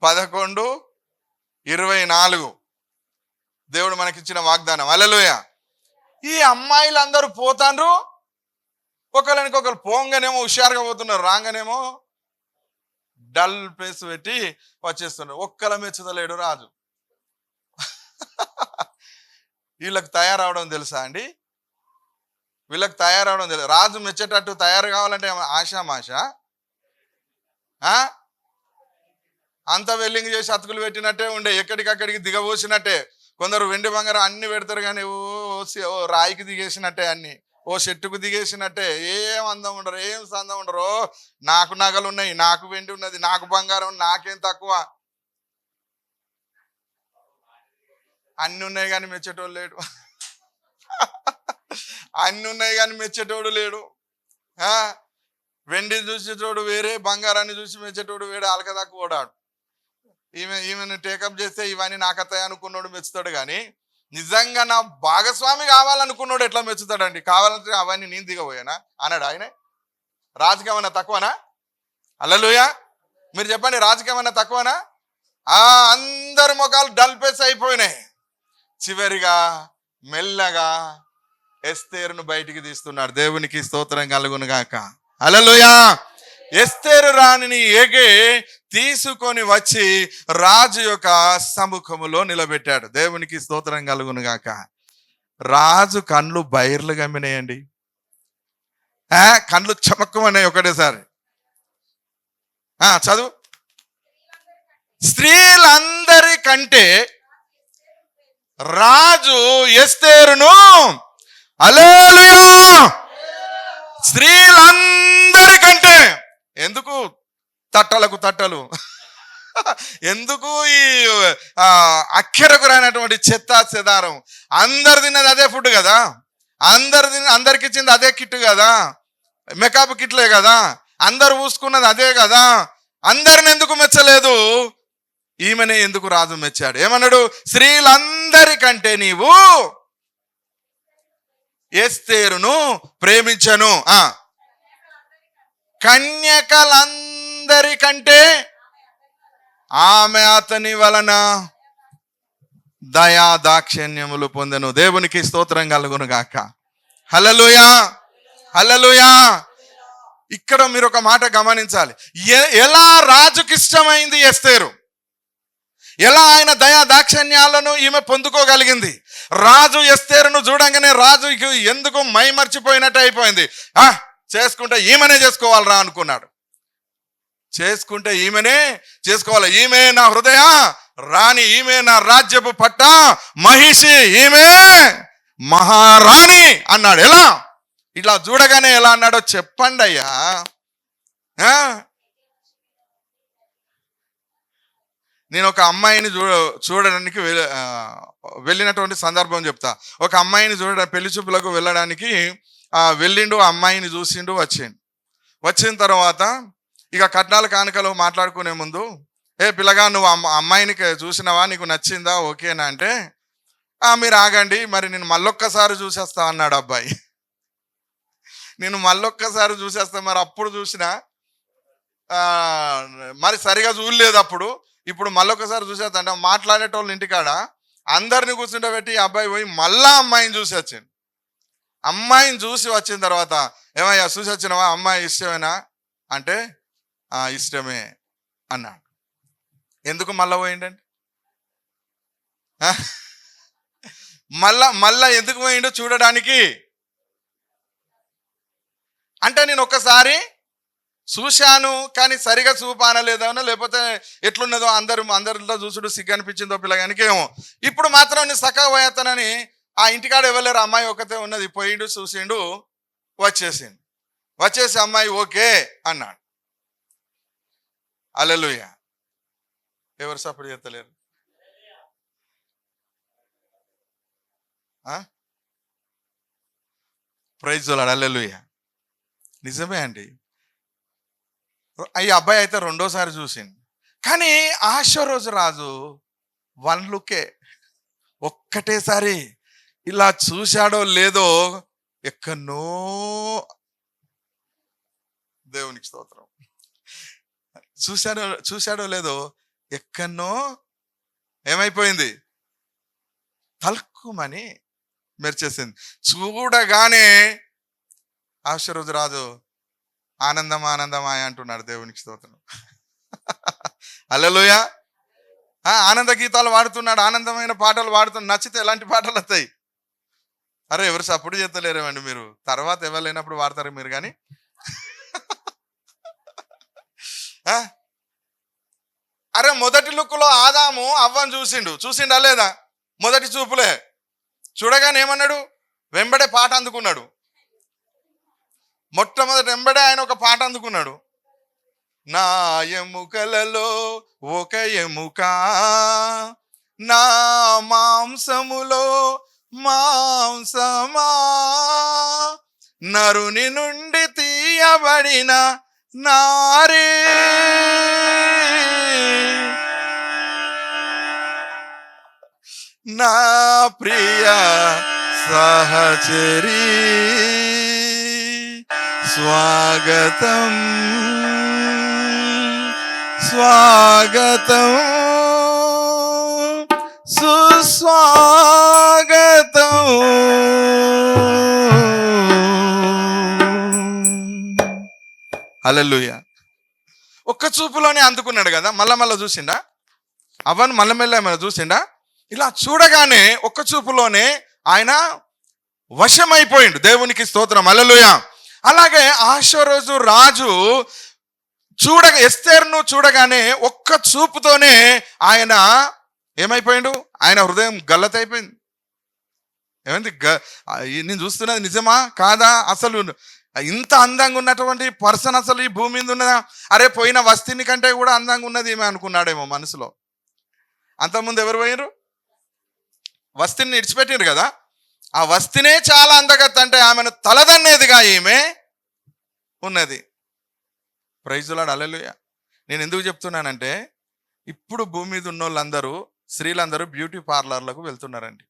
11:24 దేవుడు మనకిచ్చిన వాగ్దానం. హల్లెలూయా. ఈ అమ్మాయిలందరూ పోతాండ్రు, ఒకరు పోంగానేమో హుషారుగా పోతున్నారు, రాగానేమో డల్ ఫేస్ పెట్టి వచ్చేస్తున్నారు. ఒక్కల మెచ్చుతలేడు రాజు. వీళ్ళకి తయారవడం తెలుసా అండి, వీళ్ళకి తయారవడం తెలుసు. రాజు మెచ్చేటట్టు తయారు కావాలంటే ఆశామాష, అంత వెల్లింగ్ చేసి అతుకులు పెట్టినట్టే ఉండే, ఎక్కడికక్కడికి దిగబోసినట్టే. కొందరు వెండి బంగారం అన్ని పెడతారు కానీ ఓ రాయికి దిగేసినట్టే, అన్ని ఓ చెట్టుకు దిగేసినట్టే. ఏం అందం ఉండరు, ఏం సందం ఉండరు. నాకు నగలు ఉన్నాయి, నాకు వెండి ఉన్నది, నాకు బంగారం, నాకేం తక్కువ, అన్ని ఉన్నాయి కానీ మెచ్చేటోళ్ళు లేడు. అన్ని ఉన్నాయి కానీ మెచ్చేటోడు లేడు. వెండిని చూసేటోడు వేరే, బంగారాన్ని చూసి మెచ్చేటోడు వేరే, అలకదాకా ఓడాడు. ఈమెను టేకప్ చేస్తే ఇవన్నీ నాకతాయి అనుకున్నాడు మెచ్చుతాడు, కానీ నిజంగా నా భాగస్వామి కావాలనుకున్నాడు ఎట్లా మెచ్చుతాడండి? కావాలంటే అవన్నీ నేను దిగబోయానా అన్నాడు ఆయన. రాజకీయం అన్నా తక్కువనా? హల్లెలూయా. మీరు చెప్పండి, రాజకీయం అన్నా తక్కువనా? అందరి ముఖాలు డల్పేస్ అయిపోయినాయి. చివరిగా మెల్లగా ఎస్తేరును బయటికి తీస్తున్నాడు. దేవునికి స్తోత్రం కలుగును గాక. హల్లెలూయా. ఎస్తేరు రాణిని ఏగే తీసుకొని వచ్చి రాజు యొక్క సముఖములో నిలబెట్టాడు. దేవునికి స్తోత్రం కలుగును గాక. రాజు కండ్లు బైర్లు గమ్మినాయండి. కండ్లు చమక్కుమన్నాయి ఒకటేసారి. చదువు. స్త్రీలందరికంటే రాజు ఎస్తేరును, హల్లెలూయా, స్త్రీలందరికంటే. ఎందుకు తట్టలకు తట్టలు? ఎందుకు ఈ అక్కరకు రానటువంటి చెత్త చెదారం? అందరు తిన్నది అదే ఫుడ్ కదా, అందరికి ఇచ్చింది అదే కిట్ కదా, మేకప్ కిట్లే కదా, అందరు పూసుకున్నది అదే కదా. అందరిని ఎందుకు మెచ్చలేదు? ఈమెనే ఎందుకు రాజు మెచ్చాడు? ఏమన్నాడు? స్త్రీలందరికంటే నీవు ఎస్తేరును ప్రేమించను. కన్యకలందరికంటే ఆమె అతని వలన దయా దాక్షిణ్యములు పొందెను. దేవునికి స్తోత్రం కలుగును గాక. హల్లెలూయా, హల్లెలూయా. ఇక్కడ మీరు ఒక మాట గమనించాలి. ఎలా రాజుకి ఇష్టమైంది ఎస్తేరు, ఎలా ఆయన దయా దాక్షిణ్యాలను ఈమె పొందుకోగలిగింది. రాజు ఎస్తేరును చూడంగానే రాజుకి ఎందుకు మైమర్చిపోయినట్టు అయిపోయింది. చేసుకుంటే ఈమెనే చేసుకోవాలరా అనుకున్నాడు. చేసుకుంటే ఈమెనే చేసుకోవాలి. ఈమె నా హృదయ రాణి, ఈమె నా రాజ్యపు పట్ట మహిషి, ఈమె మహారాణి అన్నాడు. ఎలా? ఇట్లా చూడగానే ఎలా అన్నాడో చెప్పండి అయ్యా. నేను ఒక అమ్మాయిని చూడడానికి వెళ్ళినటువంటి సందర్భం చెప్తా. ఒక అమ్మాయిని పెళ్లి చూపులకు వెళ్ళడానికి వెళ్ళిండు, అమ్మాయిని చూసిండు, వచ్చిన తర్వాత ఇక కట్నాల కానుకలు మాట్లాడుకునే ముందు, పిల్లగా నువ్వు అమ్మాయిని చూసినావా, నీకు నచ్చిందా, ఓకేనా అంటే, మీరు ఆగండి, మరి నేను మళ్ళొక్కసారి చూసేస్తా అన్నాడు అబ్బాయి. నేను మళ్ళొక్కసారి చూసేస్తా, మరి అప్పుడు చూసినా మరి సరిగా చూడలేదు అప్పుడు, ఇప్పుడు మళ్ళొక్కసారి చూసేస్తా అంటే మాట్లాడేటోళ్ళు ఇంటికాడ అందరిని కూర్చుంటే పెట్టి అబ్బాయి పోయి మళ్ళా అమ్మాయిని చూసి వచ్చింది. అమ్మాయిని చూసి వచ్చిన తర్వాత, ఏమయ్యా చూసి వచ్చినావా, అమ్మాయి ఇష్టమేనా అంటే ఇష్టమే అన్నాడు. ఎందుకు మళ్ళా పోయిండండి? మళ్ళా ఎందుకు పోయిండో చూడడానికి. అంటే నేను ఒక్కసారి చూశాను కానీ సరిగా చూపానలేదనో, లేకపోతే ఎట్లున్నదో అందరిలో చూసుడు సిగ్గు అనిపించిందో పిల్లగానికి ఏమో. ఇప్పుడు మాత్రం నేను సఖా పోయేస్తానని ఆ ఇంటికాడ ఇవ్వలేరు, అమ్మాయి ఒకతే ఉన్నది, పోయిండు, చూసిండు, వచ్చేసి అమ్మాయి ఓకే అన్నాడు. హల్లెలూయా. ఎవరు సపోర్ట్ చేస్తలేరు? Praise the Lord. హల్లెలూయా. నిజమే అండి. ఈ అబ్బాయి అయితే రెండోసారి చూసింది, కానీ ఆశ్వరోజు రాజు వన్ లుకే, ఒక్కటేసారి ఇలా చూశాడో లేదో, ఎక్కడనో, దేవునికి స్తోత్రం, చూశాడో లేదో ఎక్కడనో ఏమైపోయింది, తలుక్కుమని మెరిచేసింది. చూడగానే ఆశ్వరోజు రాజు ఆనందం ఆనందమాయ అంటున్నాడు. దేవునికి స్తోత్రం. హల్లెలూయా. ఆనంద గీతాలు వాడుతున్నాడు, ఆనందమైన పాటలు వాడుతున్నాడు. నచ్చితే ఎలాంటి పాటలు వస్తాయి? అరే ఎవరు సపోర్ట్ చేస్తలేరేమండి మీరు? తర్వాత ఎవరు లేనప్పుడు వాడతారు మీరు. కానీ అరే మొదటి లుక్లో ఆదాము అవ్వను చూసిండా లేదా? మొదటి చూపులే చూడగానే ఏమన్నాడు? వెంబడే పాట అందుకున్నాడు. మొట్టమొదటి వెంబడే ఆయన ఒక పాట అందుకున్నాడు. నా ఎముకలలో ఒక ఎముక, నా మాంసములో మాంసమా నరుని నుండి తీయబడిన నారీ నా ప్రియ సహచరీ స్వాగతం స్వాగతం సుస్వాగతం. హల్లెలూయా. ఒక్క చూపులోనే అందుకున్నాడు కదా, మళ్ళా చూసిండా? అవన్నీ మళ్ళమెల్ల ఏమైనా చూసిండా? ఇలా చూడగానే ఒక్క చూపులోనే ఆయన వశమైపోయిండు. దేవునికి స్తోత్రం. హల్లెలూయా. అలాగే ఆషోరోజు రాజు ఎస్తేరును చూడగానే ఒక్క చూపుతోనే ఆయన ఏమైపోయిండు? ఆయన హృదయం గల్లతైపోయింది. ఏమైంది? నేను చూస్తున్నది నిజమా కాదా? అసలు ఇంత అందంగా ఉన్నటువంటి పర్సన్ అసలు ఈ భూమి మీద ఉన్నదా? అరే, పోయిన వస్తిని కంటే కూడా అందంగా ఉన్నది ఏమో అనుకున్నాడేమో మనసులో. అంతకుముందు ఎవరు పోయినరు? వస్తిని విడిచిపెట్టిండ్రు కదా. ఆ వస్తినే చాలా అందగత్త అంటే ఆమెను తలదన్నేదిగా ఈమె ఉన్నది. Praise Lord. హల్లెలూయా. నేను ఎందుకు చెప్తున్నానంటే, ఇప్పుడు భూమి మీద ఉన్న వాళ్ళందరూ, స్త్రీలందరూ బ్యూటీ పార్లర్లకు వెళ్తున్నారండి.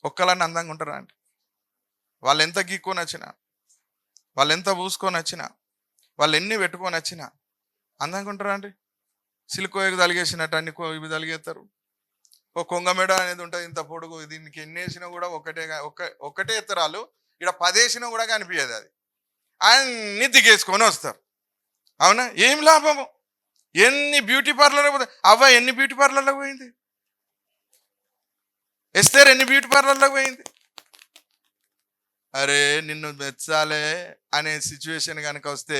ఒక్కళ్ళని అందంగా ఉంటారా అండి? వాళ్ళు ఎంత గీక్కొని వచ్చినా, వాళ్ళు ఎంత పూసుకొని వచ్చినా, వాళ్ళు ఎన్ని పెట్టుకొని వచ్చినా అందంగా ఉంటారా అండి? సిలికోయకు తలిగేసినట్టు అన్ని ఇవి తలిగేస్తారు. ఓ కొంగమెడ అనేది ఉంటుంది ఇంత పొడుగు, దీనికి ఎన్ని వేసినా కూడా ఒకటే ఎత్తరాలు, ఇక్కడ 10 వేసినా కూడా కనిపించదు. అది అన్ని దిగేసుకొని వస్తారు. అవునా? ఏం లాభము? ఎన్ని బ్యూటీ పార్లర్లకు పోతే ఎన్ని బ్యూటీ పార్లర్లకు పోయింది? ఎస్తేర్ ఎన్ని బ్యూటీ పార్లర్లకు పోయింది? అరే, నిన్ను మెచ్చాలే అనే సిచ్యువేషన్ కనుక వస్తే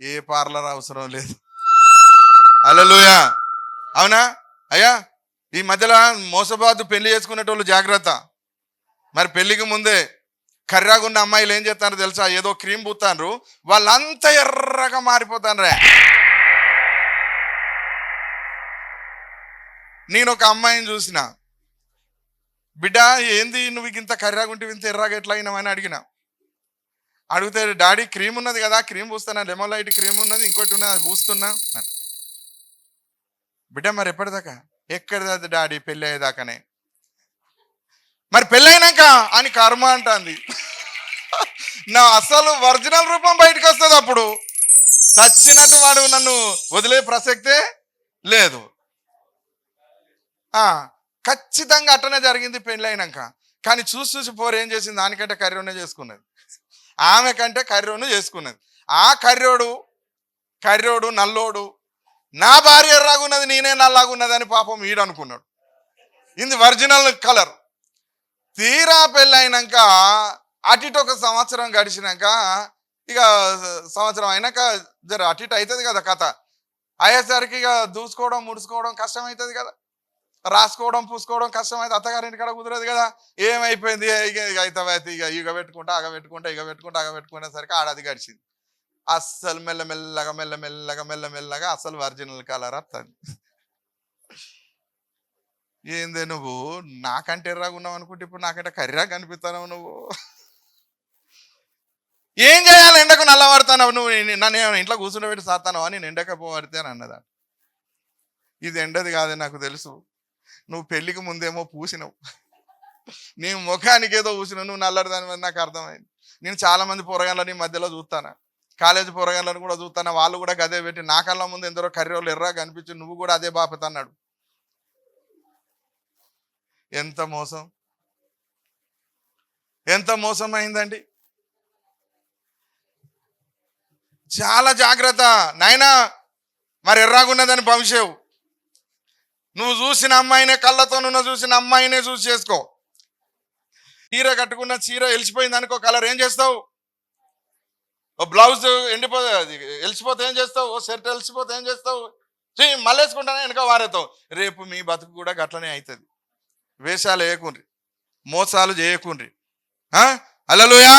ఏ పార్లర్ అవసరం లేదు. హల్లెలూయా. అవునా అయ్యా? ఈ మధ్యలో మోసబాదు పెళ్లి చేసుకునేటోళ్ళు జాగ్రత్త. మరి పెళ్లికి ముందే కర్రాగున్న అమ్మాయిలు ఏం చేస్తారో తెలుసా? ఏదో క్రీమ్ పూతారు, వాళ్ళంతా ఎర్రగా మారిపోతారు. నేను ఒక అమ్మాయిని చూసిన, బిడ్డ ఏంది నువ్వు ఇంత కర్రాగుంటే ఇంత ఎర్రగా ఎట్లా అయినావని అడిగితే డాడీ క్రీమ్ ఉన్నది కదా, క్రీమ్ పూస్తున్నా, లెమోలైట్ క్రీమ్ ఉన్నది, ఇంకోటి ఉన్నది, అది పూస్తున్నా. బిడ్డ మరి ఎప్పటిదాకా? ఎక్కడిది డాడీ? పెళ్ళి అయ్యేదాకానే. మరి పెళ్ళైనాక అని కర్మ అంటుంది. నా అసలు ఒరిజినల్ రూపం బయటకు వస్తుంది. అప్పుడు చచ్చినట్టు వాడు నన్ను వదిలే ప్రసక్తే లేదు. ఖచ్చితంగా అట్టనే జరిగింది పెళ్ళైనాక. కానీ చూసి పోరు ఏం చేసింది? దానికంటే కర్రోనే చేసుకున్నది, ఆమె కంటే కర్రోను చేసుకున్నది. ఆ కర్రోడు నల్లోడు, నా భార్య ఎర్రాగున్నది, నేనే నల్లాగున్నది అని పాపం వీడు అనుకున్నాడు. ఇది ఒరిజినల్ కలర్. తీరా పెళ్ళైనాక అటు ఒక సంవత్సరం గడిచినాక, ఇక సంవత్సరం అయినాక జర అటు అవుతుంది కదా కథ. అయ్యేసరికి ఇక దూసుకోవడం ముడుచుకోవడం కష్టం అవుతుంది కదా, రాసుకోవడం పూసుకోవడం కష్టం అయితే, అత్తగారింటి కాడ కుదరదు కదా. ఏమైపోయింది? ఇక అయితే ఇక పెట్టుకుంటా అగ పెట్టుకునేసరికి ఆడది గడిచింది. అస్సలు మెల్లమెల్లగా అసలు ఒరిజినల్ కలర్ వస్తుంది. ఏందే నువ్వు నాకంటే ఎర్రగా ఉన్నావు అనుకుంటే ఇప్పుడు నాకంటే కర్రీగా కనిపిస్తున్నావు. నువ్వు ఏం చేయాలి? ఎండకు నల్లబడతావు నువ్వు, నన్ను ఇంట్లో కూర్చుండబెట్టి సాతాను అని నేను ఎండక పోబడితే అని అన్నదా. ఇది ఎండది కాదే నాకు తెలుసు, నువ్వు పెళ్లికి ముందేమో పూసినావు, నీ ముఖానికి ఏదో పూసినావు, నువ్వు నల్లడిదాని మీద నాకు అర్థమైంది. నేను చాలా మంది పొరగాళ్ళని మధ్యలో చూస్తాను, కాలేజీ పొరగాళ్ళని కూడా చూస్తాను, వాళ్ళు కూడా గదే పెట్టి నా కళ్ళ ముందు ఎందరో కర్రీలు ఎర్రగా కనిపించి నువ్వు కూడా అదే బాపత అన్నాడు. ఎంత మోసం, ఎంత మోసం అయిందండి. చాలా జాగ్రత్త నాయనా. మరి ఎర్రాగున్నదని భవిష్యవు, నువ్వు చూసిన అమ్మాయినే, కళ్ళతో నువ్వు చూసిన అమ్మాయినే చూసి చేసుకో. చీర కట్టుకున్న చీర వెలిసిపోయింది అనుకో కలర్, ఏం చేస్తావు? ఓ బ్లౌజ్ వెలిసిపోతే ఏం చేస్తావు? ఓ షర్ట్ వెలిసిపోతే ఏం చేస్తావు? మళ్ళీ వేసుకుంటానే వెనక వారేతావు. రేపు మీ బతుకు కూడా గట్లనే అవుతుంది. వేషాలు వేయకుండ్రి, మోసాలు చేయకుండ్రి. హల్లెలూయా.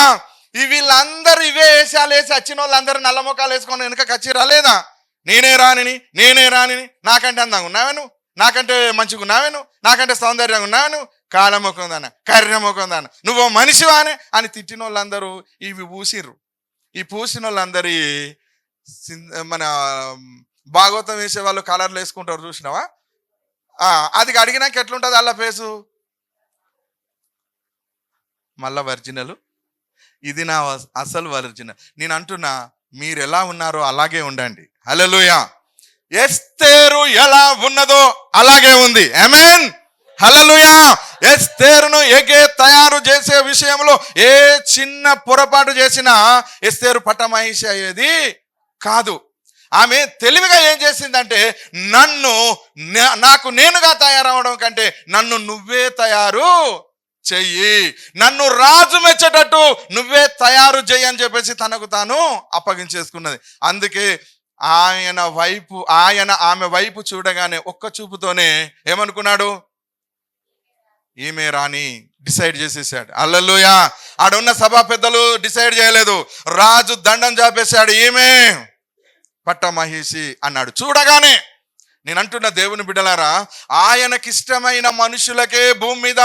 వీళ్ళందరూ ఇవే వేషాలు వేసి వచ్చిన వాళ్ళందరూ నల్ల ముఖాలు వేసుకొని వెనక కచ్చిరా లేదా? నేనే రానిని, నాకంటే అందంగా ఉన్నావే నువ్వు, నాకంటే మంచిగా ఉన్నావే నువ్వు, నాకంటే సౌందర్యంగా ఉన్నావే నువ్వు, కాలముఖం దాన, కర్రముఖం దాన, నువ్వు మనిషివానే అని తిట్టిన వాళ్ళందరూ ఇవి పూసిర్రు. ఈ పూసిన వాళ్ళందరి మన భాగవతం వేసే వాళ్ళు కలర్లు వేసుకుంటారు చూసినావా? అది అడిగినాక ఎట్లుంటుంది అల్ల ఫేసు? మళ్ళా ఒరిజినల్, ఇది నా అసలు ఒరిజినల్. నేను అంటున్నా, మీరు ఎలా ఉన్నారో అలాగే ఉండండి. హల్లెలూయా. ఎస్తేరు ఎలా ఉన్నదో అలాగే ఉంది. ఆమేన్. హల్లెలూయా. ఎస్తేరును ఎగే తయారు చేసే విషయంలో ఏ చిన్న పొరపాటు చేసినా ఎస్తేరు పట్టమహిషి అయ్యేది కాదు. ఆమె తెలివిగా ఏం చేసిందంటే, నాకు నేనుగా తయారవడం కంటే నన్ను నువ్వే తయారు చెయ్యి, నన్ను రాజు మెచ్చేటట్టు నువ్వే తయారు చెయ్యి అని చెప్పేసి తనకు తాను అప్పగించేసుకున్నది. అందుకే ఆమె వైపు చూడగానే ఒక్క చూపుతోనే ఏమనుకున్నాడు? ఈమె రాణి డిసైడ్ చేసేసాడు. హల్లెలూయా. ఆడున్న సభా పెద్దలు డిసైడ్ చేయలేదు, రాజు దండం చాపేశాడు, ఈమె పట్టమహిషి అన్నాడు. చూడగానే నేను అంటున్న దేవుని బిడ్డలారా, ఆయనకిష్టమైన మనుషులకే భూమి మీద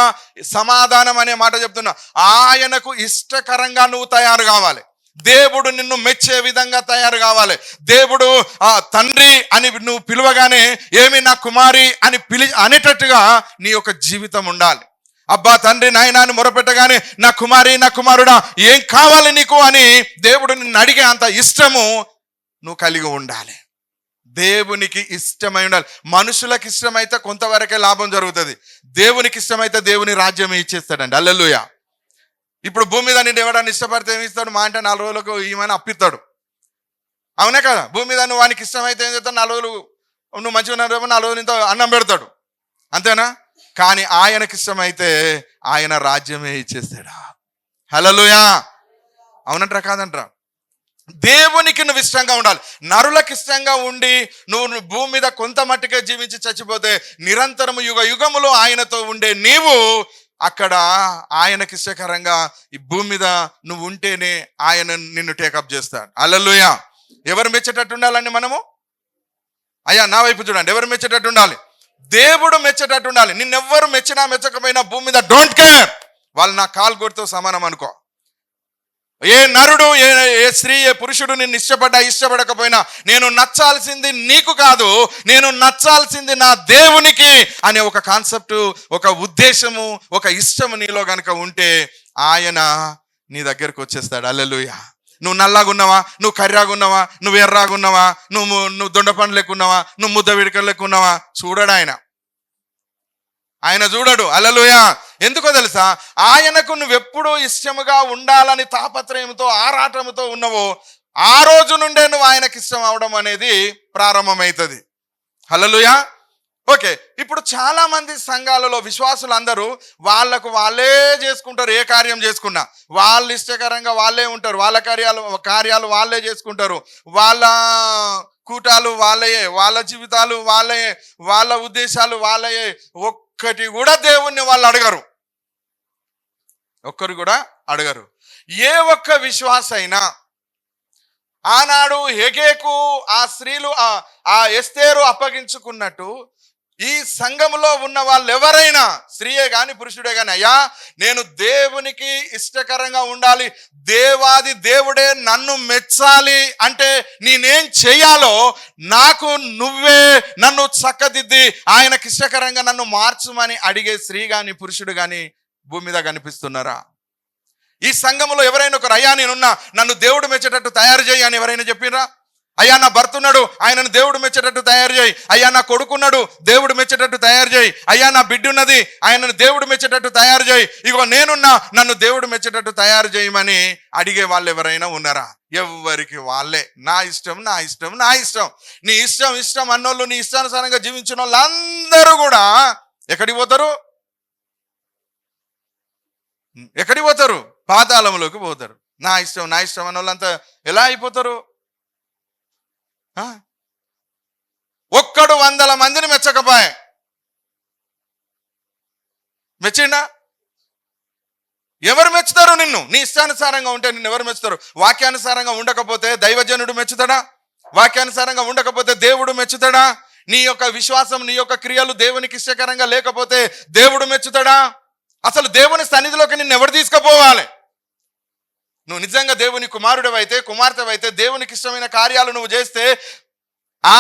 సమాధానం అనే మాట చెప్తున్నా. ఆయనకు ఇష్టకరంగా నువ్వు తయారు కావాలి. దేవుడు నిన్ను మెచ్చే విధంగా తయారు కావాలి. దేవుడు తండ్రి అని నువ్వు పిలువగానే ఏమి నా కుమారి అని అనేటట్టుగా నీ యొక్క జీవితం ఉండాలి. అబ్బా తండ్రి నాయనా అని మొరపెట్టగానే నా కుమారి నా కుమారుడా ఏం కావాలి నీకు అని దేవుడు నిన్ను అడిగే అంత ఇష్టము నువ్వు కలిగి ఉండాలి. దేవునికి ఇష్టమై ఉండాలి. మనుషులకు ఇష్టమైతే కొంతవరకే లాభం జరుగుతుంది, దేవునికి ఇష్టమైతే దేవుని రాజ్యమే ఇచ్చేస్తాడండి. హల్లెలూయా. ఇప్పుడు భూమి మీద నిన్ను ఎవడన్నా ఇష్టపడితే ఏమి ఇస్తాడు? మా అంటే 4 రోజులకు ఈమెను అప్పిస్తాడు. అవునే కదా? భూమి మీద నువ్వు వానికి ఇష్టమైతే ఏం చేస్తాడు? 4 రోజులు నువ్వు మంచిగా ఉన్నా 4 రోజులు ఇంత అన్నం పెడతాడు, అంతేనా? కానీ ఆయనకి ఇష్టమైతే ఆయన రాజ్యమే ఇచ్చేస్తాడా. హల్లెలూయా. అవునంటారా కాదంటారా? దేవునికి నువ్వు ఇష్టంగా ఉండాలి. నరులకు ఇష్టంగా ఉండి నువ్వు భూమి మీద కొంత మట్టుకే జీవించి చచ్చిపోతే నిరంతరము యుగ యుగములో ఆయనతో ఉండే నీవు అక్కడ ఆయనకి ఇష్టకరంగా ఈ భూమి మీద నువ్వు ఉంటేనే ఆయన నిన్ను టేకప్ చేస్తాడు. హల్లెలూయా. ఎవరు మెచ్చేటట్టు ఉండాలండి మనము? అయ్యా నా వైపు చూడండి, ఎవరు మెచ్చేటట్టు ఉండాలి? దేవుడు మెచ్చేటట్టు ఉండాలి. నిన్నెవ్వరు మెచ్చినా మెచ్చకపోయినా భూమి మీద డోంట్ కేర్, వాళ్ళు నా కాలు కొడుతూ సమానం అనుకో. ఏ నరుడు ఏ స్త్రీ ఏ పురుషుడు నిన్ను ఇష్టపడకపోయినా నేను నచ్చాల్సింది నీకు కాదు, నేను నచ్చాల్సింది నా దేవునికి అనే ఒక కాన్సెప్ట్, ఒక ఉద్దేశము, ఒక ఇష్టము నీలో గనక ఉంటే ఆయన నీ దగ్గరకు వచ్చేస్తాడు. హల్లెలూయా. నువ్వు నల్లాగున్నావా, నువ్వు కర్రాగున్నావా, నువ్వు ఎర్రాగున్నావా, నువ్వు దొండపండు లెక్కున్నావా, నువ్వు ముద్ద విడకలు లెక్కున్నావా, చూడడు ఆయన చూడడు. హల్లెలూయా. ఎందుకో తెలుసా? ఆయనకు నువ్వెప్పుడు ఇష్టముగా ఉండాలని తాపత్రయంతో ఆరాటముతో ఉన్నావో ఆ రోజు నుండే నువ్వు ఆయనకి ఇష్టం అవడం అనేది ప్రారంభమవుతుంది. హల్లెలూయా. ఓకే, ఇప్పుడు చాలా మంది సంఘాలలో విశ్వాసులు అందరూ వాళ్ళకు వాళ్ళే చేసుకుంటారు. ఏ కార్యం చేసుకున్నా వాళ్ళు ఇష్టకరంగా వాళ్ళే ఉంటారు, వాళ్ళ కార్యాలు వాళ్ళే చేసుకుంటారు, వాళ్ళ కూటాలు వాళ్ళయే, వాళ్ళ జీవితాలు వాళ్ళయే, వాళ్ళ ఉద్దేశాలు వాళ్ళయే. ఒక్కటి కూడా దేవుణ్ణి వాళ్ళు అడగరు, ఒక్కరు కూడా అడగరు. ఏ ఒక్క విశ్వాస అయినా ఆనాడు హెగేకు ఆ స్త్రీలు ఆ ఎస్తేరు అప్పగించుకున్నట్టు ఈ సంఘములో ఉన్న వాళ్ళు ఎవరైనా స్త్రీయే గాని పురుషుడే గాని, అయ్యా నేను దేవునికి ఇష్టకరంగా ఉండాలి, దేవాది దేవుడే నన్ను మెచ్చాలి అంటే నేనేం చేయాలో నాకు నువ్వే నన్ను చక్కదిద్ది ఆయనకి ఇష్టకరంగా నన్ను మార్చుమని అడిగే స్త్రీ గాని పురుషుడు గాని భూమి మీద కనిపిస్తున్నారా? ఈ సంఘములో ఎవరైనా ఒకరు అయ్యా నేనున్నా నన్ను దేవుడు మెచ్చేటట్టు తయారు చేయి అని ఎవరైనా చెప్పిరా? అయ్యా నా భర్త ఉన్నాడు ఆయనను దేవుడు మెచ్చేటట్టు తయారు చేయి, అయ్యా నా కొడుకున్నాడు దేవుడు మెచ్చేటట్టు తయారు చేయి, అయ్యా నా బిడ్డ ఉన్నది ఆయనను దేవుడు మెచ్చేటట్టు తయారు చేయి, ఇగో నేనున్నా నన్ను దేవుడు మెచ్చేటట్టు తయారు చేయమని అడిగే వాళ్ళు ఎవరైనా ఉన్నారా? ఎవరికి వాళ్ళే నా ఇష్టం నా ఇష్టం నా ఇష్టం. నీ ఇష్టం ఇష్టం అన్నోళ్ళు, నీ ఇష్టానుసారంగా జీవించిన వాళ్ళు అందరూ కూడా ఎక్కడికి పోతారు? పాతాళంలోకి పోతారు. నా ఇష్టం నా ఇష్టం అన్న వాళ్ళంతా ఎలా అయిపోతారు? ఒక్కడు 100 మందిని మెచ్చకపోయే, మెచ్చిండా? ఎవరు మెచ్చుతారు నిన్ను? నీ ఇష్టానుసారంగా ఉంటే నిన్ను ఎవరు మెచ్చుతారు? వాక్యానుసారంగా ఉండకపోతే దైవజనుడు మెచ్చుతాడా? వాక్యానుసారంగా ఉండకపోతే దేవుడు మెచ్చుతాడా? నీ యొక్క విశ్వాసం నీ యొక్క క్రియలు దేవునికి ఇష్టకరంగా లేకపోతే దేవుడు మెచ్చుతాడా? అసలు దేవుని సన్నిధిలోకి నిన్ను ఎవరు తీసుకుపోవాలి? నువ్వు నిజంగా దేవుని కుమారుడివైతే, కుమార్తెవైతే, దేవునికి ఇష్టమైన కార్యాలు నువ్వు చేస్తే, ఆ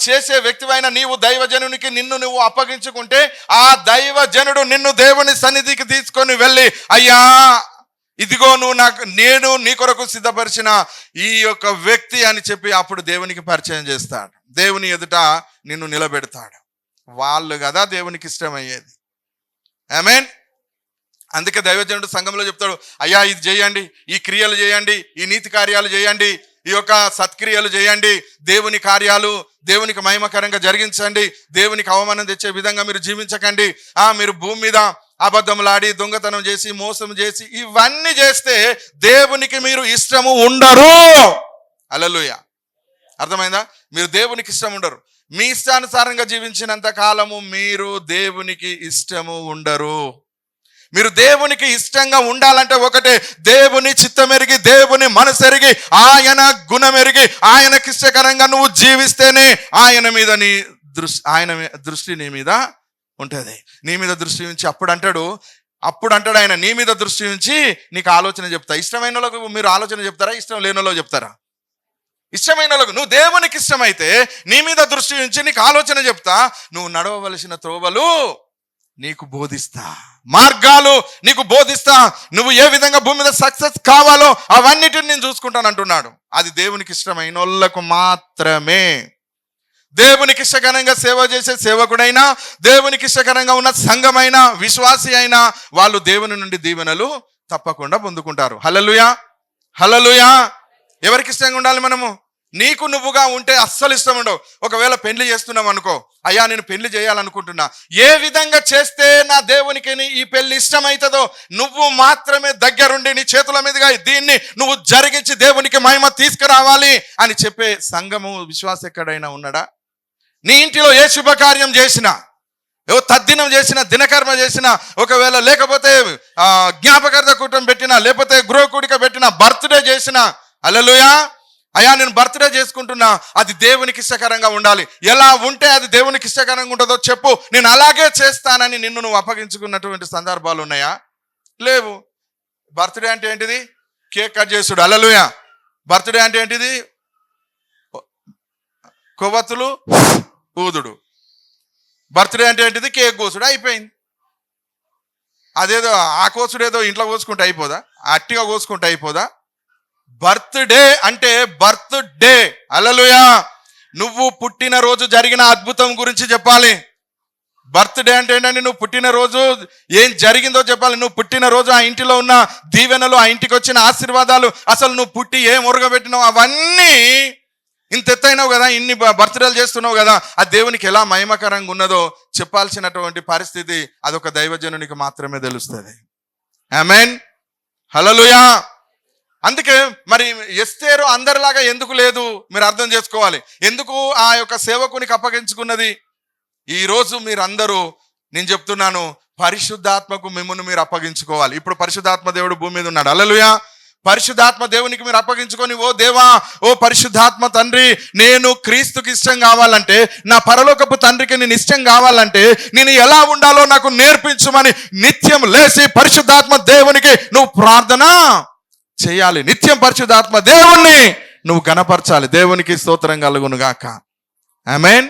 చేసే వ్యక్తివైన నీవు దైవజనునికి నిన్ను నువ్వు అప్పగించుకుంటే, ఆ దైవజనుడు నిన్ను దేవుని సన్నిధికి తీసుకొని వెళ్ళి, అయ్యా ఇదిగో నేను నీ కొరకు సిద్ధపరిచిన ఈ యొక్క వ్యక్తి అని చెప్పి అప్పుడు దేవునికి పరిచయం చేస్తాడు. దేవుని ఎదుట నిన్ను నిలబెడతాడు. వాళ్ళు కదా దేవునికి ఇష్టమయ్యేది. ఆమేన్. అందుకే దైవజనుడు సంఘంలో చెప్తాడు, అయ్యా ఇది చేయండి, ఈ క్రియలు చేయండి, ఈ నీతి కార్యాలు చేయండి, ఈ యొక్క సత్క్రియలు చేయండి, దేవుని కార్యాలు దేవునికి మహిమకరంగా జరిగించండి, దేవునికి అవమానం తెచ్చే విధంగా మీరు జీవించకండి. మీరు భూమి మీద అబద్ధములాడి, దొంగతనం చేసి, మోసం చేసి, ఇవన్నీ చేస్తే దేవునికి మీరు ఇష్టము ఉండరు. హల్లెలూయా. అర్థమైందా? మీరు దేవునికి ఇష్టం ఉండరు. మీ ఇష్టానుసారంగా జీవించినంత కాలము మీరు దేవునికి ఇష్టము ఉండరు. మీరు దేవునికి ఇష్టంగా ఉండాలంటే ఒకటే, దేవుని చిత్తమెరిగి, దేవుని మనసెరిగి, ఆయన గుణమెరిగి, ఆయనకి ఇష్టకరంగా నువ్వు జీవిస్తేనే ఆయన దృష్టి నీ మీద ఉంటుంది. నీ మీద దృష్టి ఉంచి అప్పుడు అంటాడు ఆయన, నీ మీద దృష్టి ఉంచి నీకు ఆలోచన చెప్తా. ఇష్టమైన వాళ్ళకు మీరు ఆలోచన చెప్తారా? ఇష్టం లేని వాళ్ళకి చెప్తారా? ఇష్టమైన వాళ్ళకు. నువ్వు దేవునికి ఇష్టమైతే నీ మీద దృష్టి ఉంచి నీకు ఆలోచన చెప్తా. నువ్వు నడవవలసిన త్రోవలు నీకు బోధిస్తా, మార్గాలు నీకు బోధిస్తా. నువ్వు ఏ విధంగా భూమి మీద సక్సెస్ కావాలో అవన్నిటిని నేను చూసుకుంటాను అంటున్నాడు. అది దేవునికి ఇష్టమైన వాళ్ళకు మాత్రమే. దేవునికి ఇష్టకరంగా సేవ చేసే సేవకుడైనా, దేవునికి ఇష్టకరంగా ఉన్న సంఘమైనా, విశ్వాసి అయినా వాళ్ళు దేవుని నుండి దీవెనలు తప్పకుండా పొందుకుంటారు. హల్లెలూయా, హల్లెలూయా. ఎవరికి ఇష్టంగా ఉండాలి మనము? నీకు నువ్వుగా ఉంటే అస్సలు ఇష్టం ఉండవు. ఒకవేళ పెళ్లి చేస్తున్నాం అనుకో, అయ్యా నేను పెళ్లి చేయాలనుకుంటున్నా, ఏ విధంగా చేస్తే నా దేవునికి ఈ పెళ్లి ఇష్టమవుతుందో నువ్వు మాత్రమే దగ్గరుండి నీ చేతుల మీదుగా దీన్ని నువ్వు జరిగించి దేవునికి మహిమ తీసుకురావాలి అని చెప్పే సంఘము, విశ్వాస ఎక్కడైనా ఉన్నాడా? నీ ఇంటిలో ఏ శుభకార్యం చేసినా, తద్దినం చేసిన, దినకర్మ చేసిన, ఒకవేళ లేకపోతే జ్ఞాపకార్థ కూటం పెట్టినా, లేకపోతే గృహకూడిక పెట్టినా, బర్త్డే చేసిన, హల్లెలూయా, అయ్యా నేను బర్త్డే చేసుకుంటున్నా, అది దేవునికి ఇష్టకరంగా ఉండాలి. ఎలా ఉంటే అది దేవునికి ఇష్టకరంగా ఉంటుందో చెప్పు, నేను అలాగే చేస్తానని నిన్ను నువ్వు అప్పగించుకున్నటువంటి సందర్భాలు ఉన్నాయా? లేవు. బర్త్డే అంటే ఏంటిది? కేక్ కట్ చేసుడు. హల్లెలూయా. బర్త్డే అంటే ఏంటిది? కొవ్వొత్తులు ఊదుడు. బర్త్డే అంటే ఏంటిది? కేక్ కోసుడు. అయిపోయింది. అదేదో ఆ కోసుడు ఏదో ఇంట్లో కోసుకుంటే అయిపోదా? అట్టిగా కోసుకుంటే అయిపోదా? బర్త్డే అంటే బర్త్డే. హల్లెలూయా. నువ్వు పుట్టినరోజు జరిగిన అద్భుతం గురించి చెప్పాలి. బర్త్డే అంటే ఏంటంటే నువ్వు పుట్టినరోజు ఏం జరిగిందో చెప్పాలి. నువ్వు పుట్టినరోజు ఆ ఇంటిలో ఉన్న దీవెనలు, ఆ ఇంటికి వచ్చిన ఆశీర్వాదాలు, అసలు నువ్వు పుట్టి ఏం ఉరగబెట్టినావు అవన్నీ, ఇంత ఎత్తైనావు కదా, ఇన్ని బర్త్డేలు చేస్తున్నావు కదా, ఆ దేవునికి ఎలా మహిమకరంగా ఉన్నదో చెప్పాల్సినటువంటి పరిస్థితి అదొక దైవజనునికి మాత్రమే తెలుస్తుంది. ఆమేన్, హల్లెలూయా. అందుకే మరి ఎస్తేరు అందరిలాగా ఎందుకు లేదు మీరు అర్థం చేసుకోవాలి. ఎందుకు ఆ యొక్క సేవకునికి అప్పగించుకున్నది? ఈరోజు మీరందరూ, నేను చెప్తున్నాను, పరిశుద్ధాత్మకు మిమ్మల్ని మీరు అప్పగించుకోవాలి. ఇప్పుడు పరిశుద్ధాత్మ దేవుడు భూమి మీద ఉన్నాడు. హల్లెలూయా. పరిశుద్ధాత్మ దేవునికి మీరు అప్పగించుకొని, ఓ దేవా, ఓ పరిశుద్ధాత్మ తండ్రి, నేను క్రీస్తుకి ఇష్టం కావాలంటే, నా పరలోకపు తండ్రికి నేను ఇష్టం కావాలంటే నేను ఎలా ఉండాలో నాకు నేర్పించమని నిత్యం లేచి పరిశుద్ధాత్మ దేవునికి నువ్వు ప్రార్థన చేయాలి. నిత్యం పరిశుద్ధాత్మ దేవుణ్ణి నువ్వు గణపరచాలి. దేవునికి స్తోత్రం కలుగును గాక. ఆమేన్.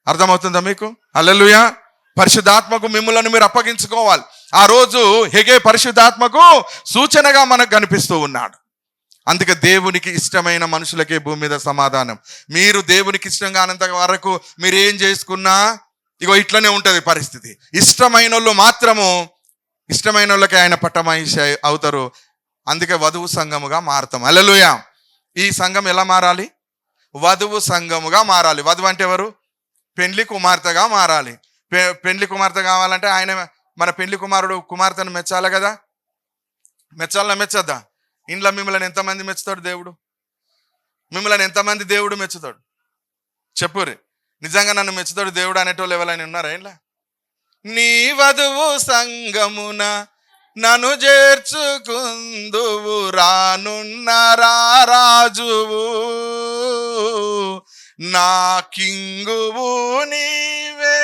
అర్థమవుతుందా మీకు? హల్లెలూయా. పరిశుద్ధాత్మకు మిమ్మల్ని మీరు అప్పగించుకోవాలి. ఆ రోజు హెగే పరిశుద్ధాత్మకు సూచనగా మనకు కనిపిస్తూ ఉన్నాడు. అందుకే దేవునికి ఇష్టమైన మనుషులకే భూమి మీద సమాధానం. మీరు దేవునికి ఇష్టం కానంత వరకు మీరు ఏం చేసుకున్నా ఇగో ఇట్లనే ఉంటుంది పరిస్థితి. ఇష్టమైన వాళ్ళు మాత్రము, ఇష్టమైన వాళ్ళకి ఆయన పట్టమహిషి అవుతారు. అందుకే వధువు సంఘముగా మారుతాం. హల్లెలూయా. ఈ సంఘం ఎలా మారాలి? వధువు సంఘముగా మారాలి. వధువు అంటే ఎవరు? పెండ్లి కుమార్తెగా మారాలి. పెండ్లి కుమార్తె కావాలంటే ఆయన మన పెండ్లి కుమారుడు కుమార్తెను మెచ్చాలి కదా. మెచ్చాలన్నా మెచ్చద్దా? ఇంట్లో మిమ్మల్ని ఎంతమంది మెచ్చుతాడు దేవుడు? మిమ్మల్ని ఎంతమంది దేవుడు మెచ్చుతాడు? చెప్పురి. నిజంగా నన్ను మెచ్చుతాడు దేవుడు అనేటోళ్ళు ఎవరైనా ఉన్నారా ఇంట్లో? నీ వధువు సంఘమున నన్ను చేర్చుకుందువు, రానున్న రాజువు, నా కింగువు నీవే,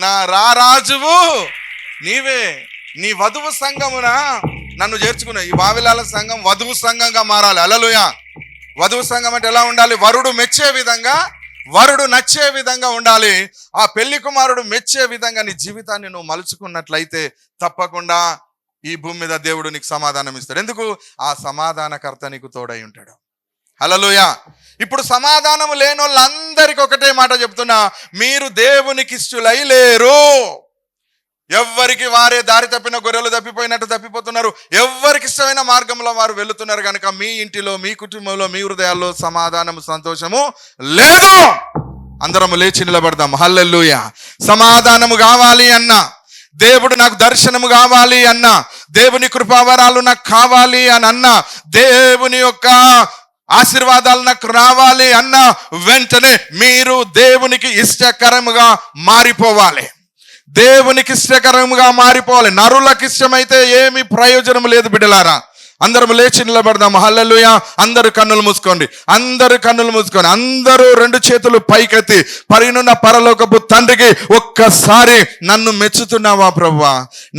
నా రాజువు నీవే నీ వధువు సంఘమున నన్ను చేర్చుకున్నావు. ఈ బావిలాల సంఘం వధువు సంఘంగా మారాలి. హల్లెలూయా. వధువు సంఘం అంటే ఎలా ఉండాలి? వరుడు మెచ్చే విధంగా, వరుడు నచ్చే విధంగా ఉండాలి. ఆ పెళ్లి కుమారుడు మెచ్చే విధంగా నీ జీవితాన్ని నువ్వు మలుచుకున్నట్లయితే తప్పకుండా ఈ భూమి మీద దేవుడు నీకు సమాధానం ఇస్తాడు. ఎందుకు? ఆ సమాధానకర్త నీకు తోడై ఉంటాడు. హల్లెలూయా. ఇప్పుడు సమాధానం లేని వాళ్ళందరికీ ఒకటే మాట చెప్తున్నా, మీరు దేవునికి ఇష్టలై లేరు. ఎవ్వరికి వారే దారి తప్పిన గొర్రెలు తప్పిపోయినట్టు తప్పిపోతున్నారు. ఎవ్వరికి ఇష్టమైన మార్గంలో వారు వెళుతున్నారు కనుక మీ ఇంటిలో, మీ కుటుంబంలో, మీ హృదయాల్లో సమాధానము, సంతోషము లేదు. అందరము లేచి నిలబడదాం. హల్లెలూయా. సమాధానము కావాలి అన్నా, దేవుడు నాకు దర్శనము కావాలి అన్నా, దేవుని కృపావరాలు నాకు కావాలి అని అన్నా, దేవుని యొక్క ఆశీర్వాదాలు నాకు రావాలి అన్న వెంటనే మీరు దేవునికి ఇష్టకరముగా మారిపోవాలి. దేవునికి ఇష్టకరముగా మారిపోవాలి. నరులకు ఇష్టమైతే ఏమి ప్రయోజనం లేదు బిడ్డలారా. అందరం లేచి నిలబడదాం. హల్లెలూయా. అందరూ కన్నులు మూసుకోండి. అందరూ కన్నులు మూసుకొని అందరూ రెండు చేతులు పైకెత్తి పరినున్న పరలోకపు తండ్రికి ఒక్కసారి నన్ను మెచ్చుతున్నావా ప్రభువా?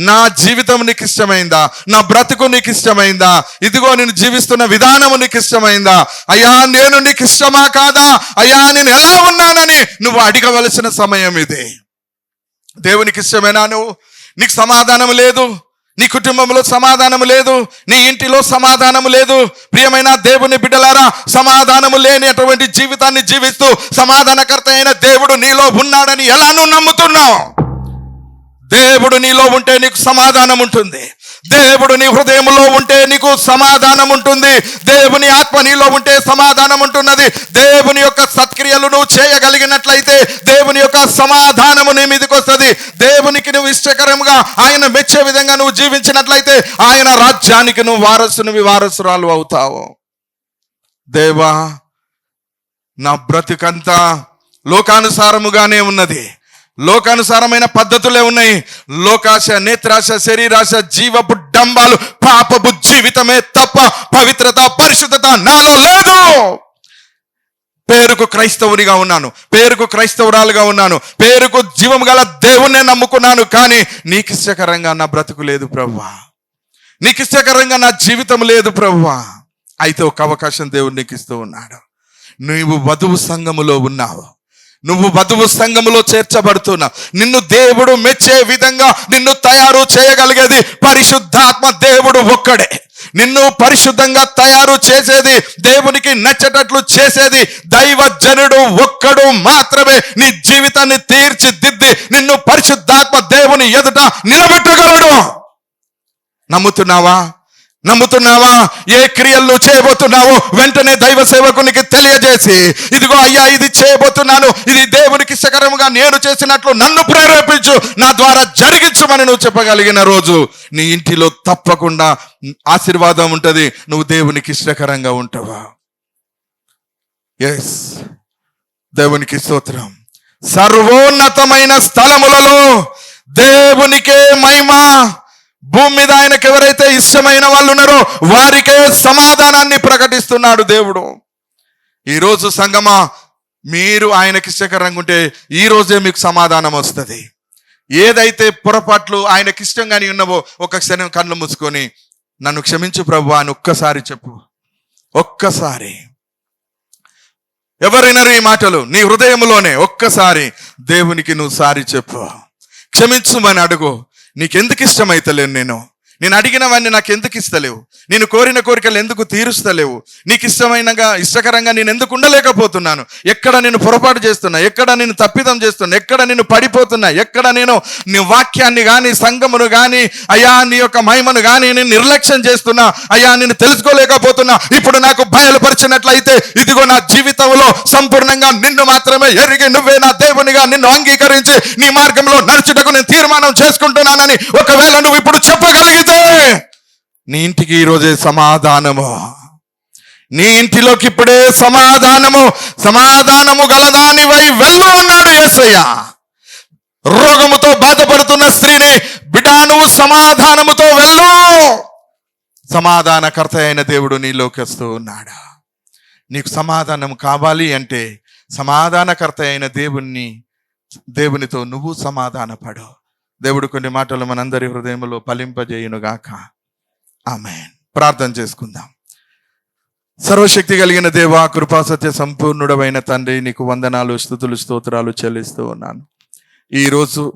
నా జీవితం నీకు ఇష్టమైందా? నా బ్రతుకు నీకు ఇష్టమైందా? ఇదిగో నేను జీవిస్తున్న విధానము నీకు ఇష్టమైందా? అయ్యా నేను నీకు ఇష్టమా కాదా? అయ్యా నేను ఎలా ఉన్నానని నువ్వు అడగవలసిన సమయం ఇది. దేవునికి ఇష్టమేనా నువ్వు? నీకు సమాధానం లేదు, నీ కుటుంబంలో సమాధానము లేదు, నీ ఇంటిలో సమాధానము లేదు. ప్రియమైన దేవుని బిడ్డలారా, సమాధానము లేని అటువంటి జీవితాన్ని జీవిస్తూ సమాధానకర్త అయిన దేవుడు నీలో ఉన్నాడని ఎలా నువ్వు నమ్ముతున్నావు? దేవుడు నీలో ఉంటే నీకు సమాధానం ఉంటుంది. దేవుడు నీ హృదయంలో ఉంటే నీకు సమాధానం ఉంటుంది. దేవుని ఆత్మ నీలో ఉంటే సమాధానం ఉంటున్నది. దేవుని యొక్క సత్క్రియలు నువ్వు చేయగలిగినట్లయితే దేవుని యొక్క సమాధానము నీ మీదకి వస్తుంది. దేవునికి నువ్వు ఇష్టకరంగా, ఆయన మెచ్చే విధంగా నువ్వు జీవించినట్లయితే ఆయన రాజ్యానికి నువ్వు వారసురాలు అవుతావు. దేవా, నా బ్రతుకంతా లోకానుసారముగానే ఉన్నది, లోకానుసారమైన పద్ధతులే ఉన్నాయి. లోకాశ, నేత్రాశ, శరీరాశ, జీవపు డంబాలు, పాపపు జీవితమే తప్ప పవిత్రత, పరిశుద్ధత నాలో లేదు. పేరుకు క్రైస్తవునిగా ఉన్నాను, పేరుకు క్రైస్తవురాలుగా ఉన్నాను, పేరుకు జీవం గల దేవుణ్ణే నమ్ముకున్నాను, కానీ నీకు ఇష్టకరంగా నా బ్రతుకు లేదు ప్రభువా. నీకు ఇష్టకరంగా నా జీవితం లేదు ప్రభువా. అయితే ఒక అవకాశం దేవుడు నీకు ఇస్తూ ఉన్నాడు. నువ్వు వధువు సంఘములో ఉన్నావు, నువ్వు వధువు సంఘములో చేర్చబడుతున్నా. నిన్ను దేవుడు మెచ్చే విధంగా నిన్ను తయారు చేయగలిగేది పరిశుద్ధాత్మ దేవుడు ఒక్కడే. నిన్ను పరిశుద్ధంగా తయారు చేసేది, దేవునికి నచ్చేటట్లు చేసేది దైవజనుడు ఒక్కడు మాత్రమే. నీ జీవితాన్ని తీర్చిదిద్ది నిన్ను పరిశుద్ధాత్మ దేవుని ఎదుట నిలబెట్టగలడు. నమ్ముతున్నావా? నమ్ముతున్నావా? ఏ క్రియలు చేయబోతున్నావో వెంటనే దైవ సేవకునికి తెలియజేసి, ఇదిగో అయ్యా ఇది చేయబోతున్నాను, ఇది దేవునికి ఇష్టకరముగా నేను చేసినట్లు నన్ను ప్రేరేపించు, నా ద్వారా జరిగించుమని నువ్వు చెప్పగలిగిన రోజు నీ ఇంటిలో తప్పకుండా ఆశీర్వాదం ఉంటుంది. నువ్వు దేవునికి ఇష్టకరంగా ఉంటావా? ఎస్, దేవునికి స్తోత్రం. సర్వోన్నతమైన స్థలములలో దేవునికే మహిమ. భూమి మీద ఆయనకు ఎవరైతే ఇష్టమైన వాళ్ళు ఉన్నారో వారికే సమాధానాన్ని ప్రకటిస్తున్నాడు దేవుడు. ఈరోజు సంగమా, మీరు ఆయనకి ఇష్టకరంగా ఉంటే ఈ రోజే మీకు సమాధానం వస్తుంది. ఏదైతే పొరపాట్లు ఆయనకి ఇష్టంగాని ఉన్నవో ఒక క్షణం కళ్ళు మూసుకొని నన్ను క్షమించు ప్రభువా అని ఒక్కసారి చెప్పు. ఒక్కసారి. ఎవరైనా ఈ మాటలు నీ హృదయంలోనే ఒక్కసారి దేవునికి నువ్వు సారి చెప్పు. క్షమించుమని అడుగు. నీకెందుకు ఇష్టమైతలేను, నేను అడిగినవన్నీ నాకు ఎందుకు ఇస్తలేవు, నేను కోరిన కోరికలు ఎందుకు తీరుస్తలేవు, నీకు ఇష్టకరంగా నేను ఎందుకు ఉండలేకపోతున్నాను, ఎక్కడ నేను పొరపాటు చేస్తున్నా, ఎక్కడ నేను తప్పిదం చేస్తున్నా, ఎక్కడ నేను పడిపోతున్నా, ఎక్కడ నేను నీ వాక్యాన్ని కానీ సంఘమును కానీ అయ్యా నీ యొక్క మహిమను కానీ నేను నిర్లక్ష్యం చేస్తున్నా, అయ్యా నేను తెలుసుకోలేకపోతున్నా. ఇప్పుడు నాకు బయలుపరిచినట్లయితే ఇదిగో నా జీవితంలో సంపూర్ణంగా నిన్ను మాత్రమే ఎరిగి నువ్వే నా దేవునిగా నిన్ను అంగీకరించి నీ మార్గంలో నడుచుటకు నేను తీర్మానం చేసుకుంటున్నానని ఒకవేళ నువ్వు ఇప్పుడు చెప్పగలిగితే నీ ఇంటికి ఈరోజే సమాధానము, నీ ఇంటిలోకి ఇప్పుడే సమాధానము గలదానివై వెళ్ళు అన్నాడు యేసయ్య. రోగముతో బాధపడుతున్న స్త్రీని, బిడ్డ నువ్వు సమాధానముతో వెళ్ళు. సమాధానకర్త అయిన దేవుడు నీలోకి వస్తూ ఉన్నాడు. నీకు సమాధానం కావాలి అంటే సమాధానకర్త అయిన దేవునితో నువ్వు సమాధానపడు. దేవుడు కొన్ని మాటలు మనందరి హృదయంలో ఫలింపజేయునుగాక. ఆమేన్. ప్రార్థన చేసుకుందాం. సర్వశక్తి కలిగిన దేవా, కృపా సత్య సంపూర్ణుడమైన తండ్రి, నీకు వందనాలు, స్తుతులు, స్తోత్రాలు చెల్లిస్తూ ఉన్నాను. ఈరోజు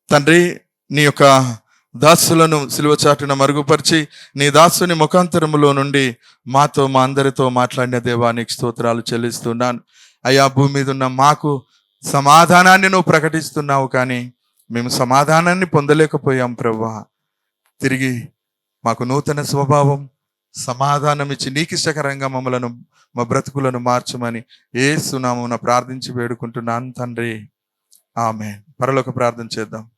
తండ్రి, నీ యొక్క దాసులను సిలువ చాటున మరుగుపరిచి నీ దాసుని ముఖాంతరములో నుండి మాతో, మా అందరితో మాట్లాడిన దేవా, నీకు స్తోత్రాలు చెల్లిస్తున్నాను. అయ్యా, భూమి మీద ఉన్న మాకు సమాధానాన్ని నువ్వు ప్రకటిస్తున్నావు, కానీ మేము సమాధానాన్ని పొందలేకపోయాం ప్రభువా. తిరిగి మాకు నూతన స్వభావం, సమాధానం ఇచ్చి నీకు ఇష్టకరంగా మమ్మలను, మా బ్రతుకులను మార్చమని యేసు నామమున ప్రార్థించి వేడుకుంటున్నాను తండ్రి. ఆమేన్. పరలోక ప్రార్థన చేద్దాం.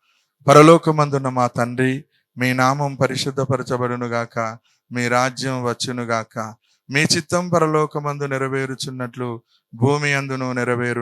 పరలోకమందున్న మా తండ్రి, మీ నామం పరిశుద్ధపరచబడును గాక, మీ రాజ్యం వచ్చును గాక, మీ చిత్తం పరలోకమందు నెరవేరుచున్నట్లు భూమి అందును నెరవేరును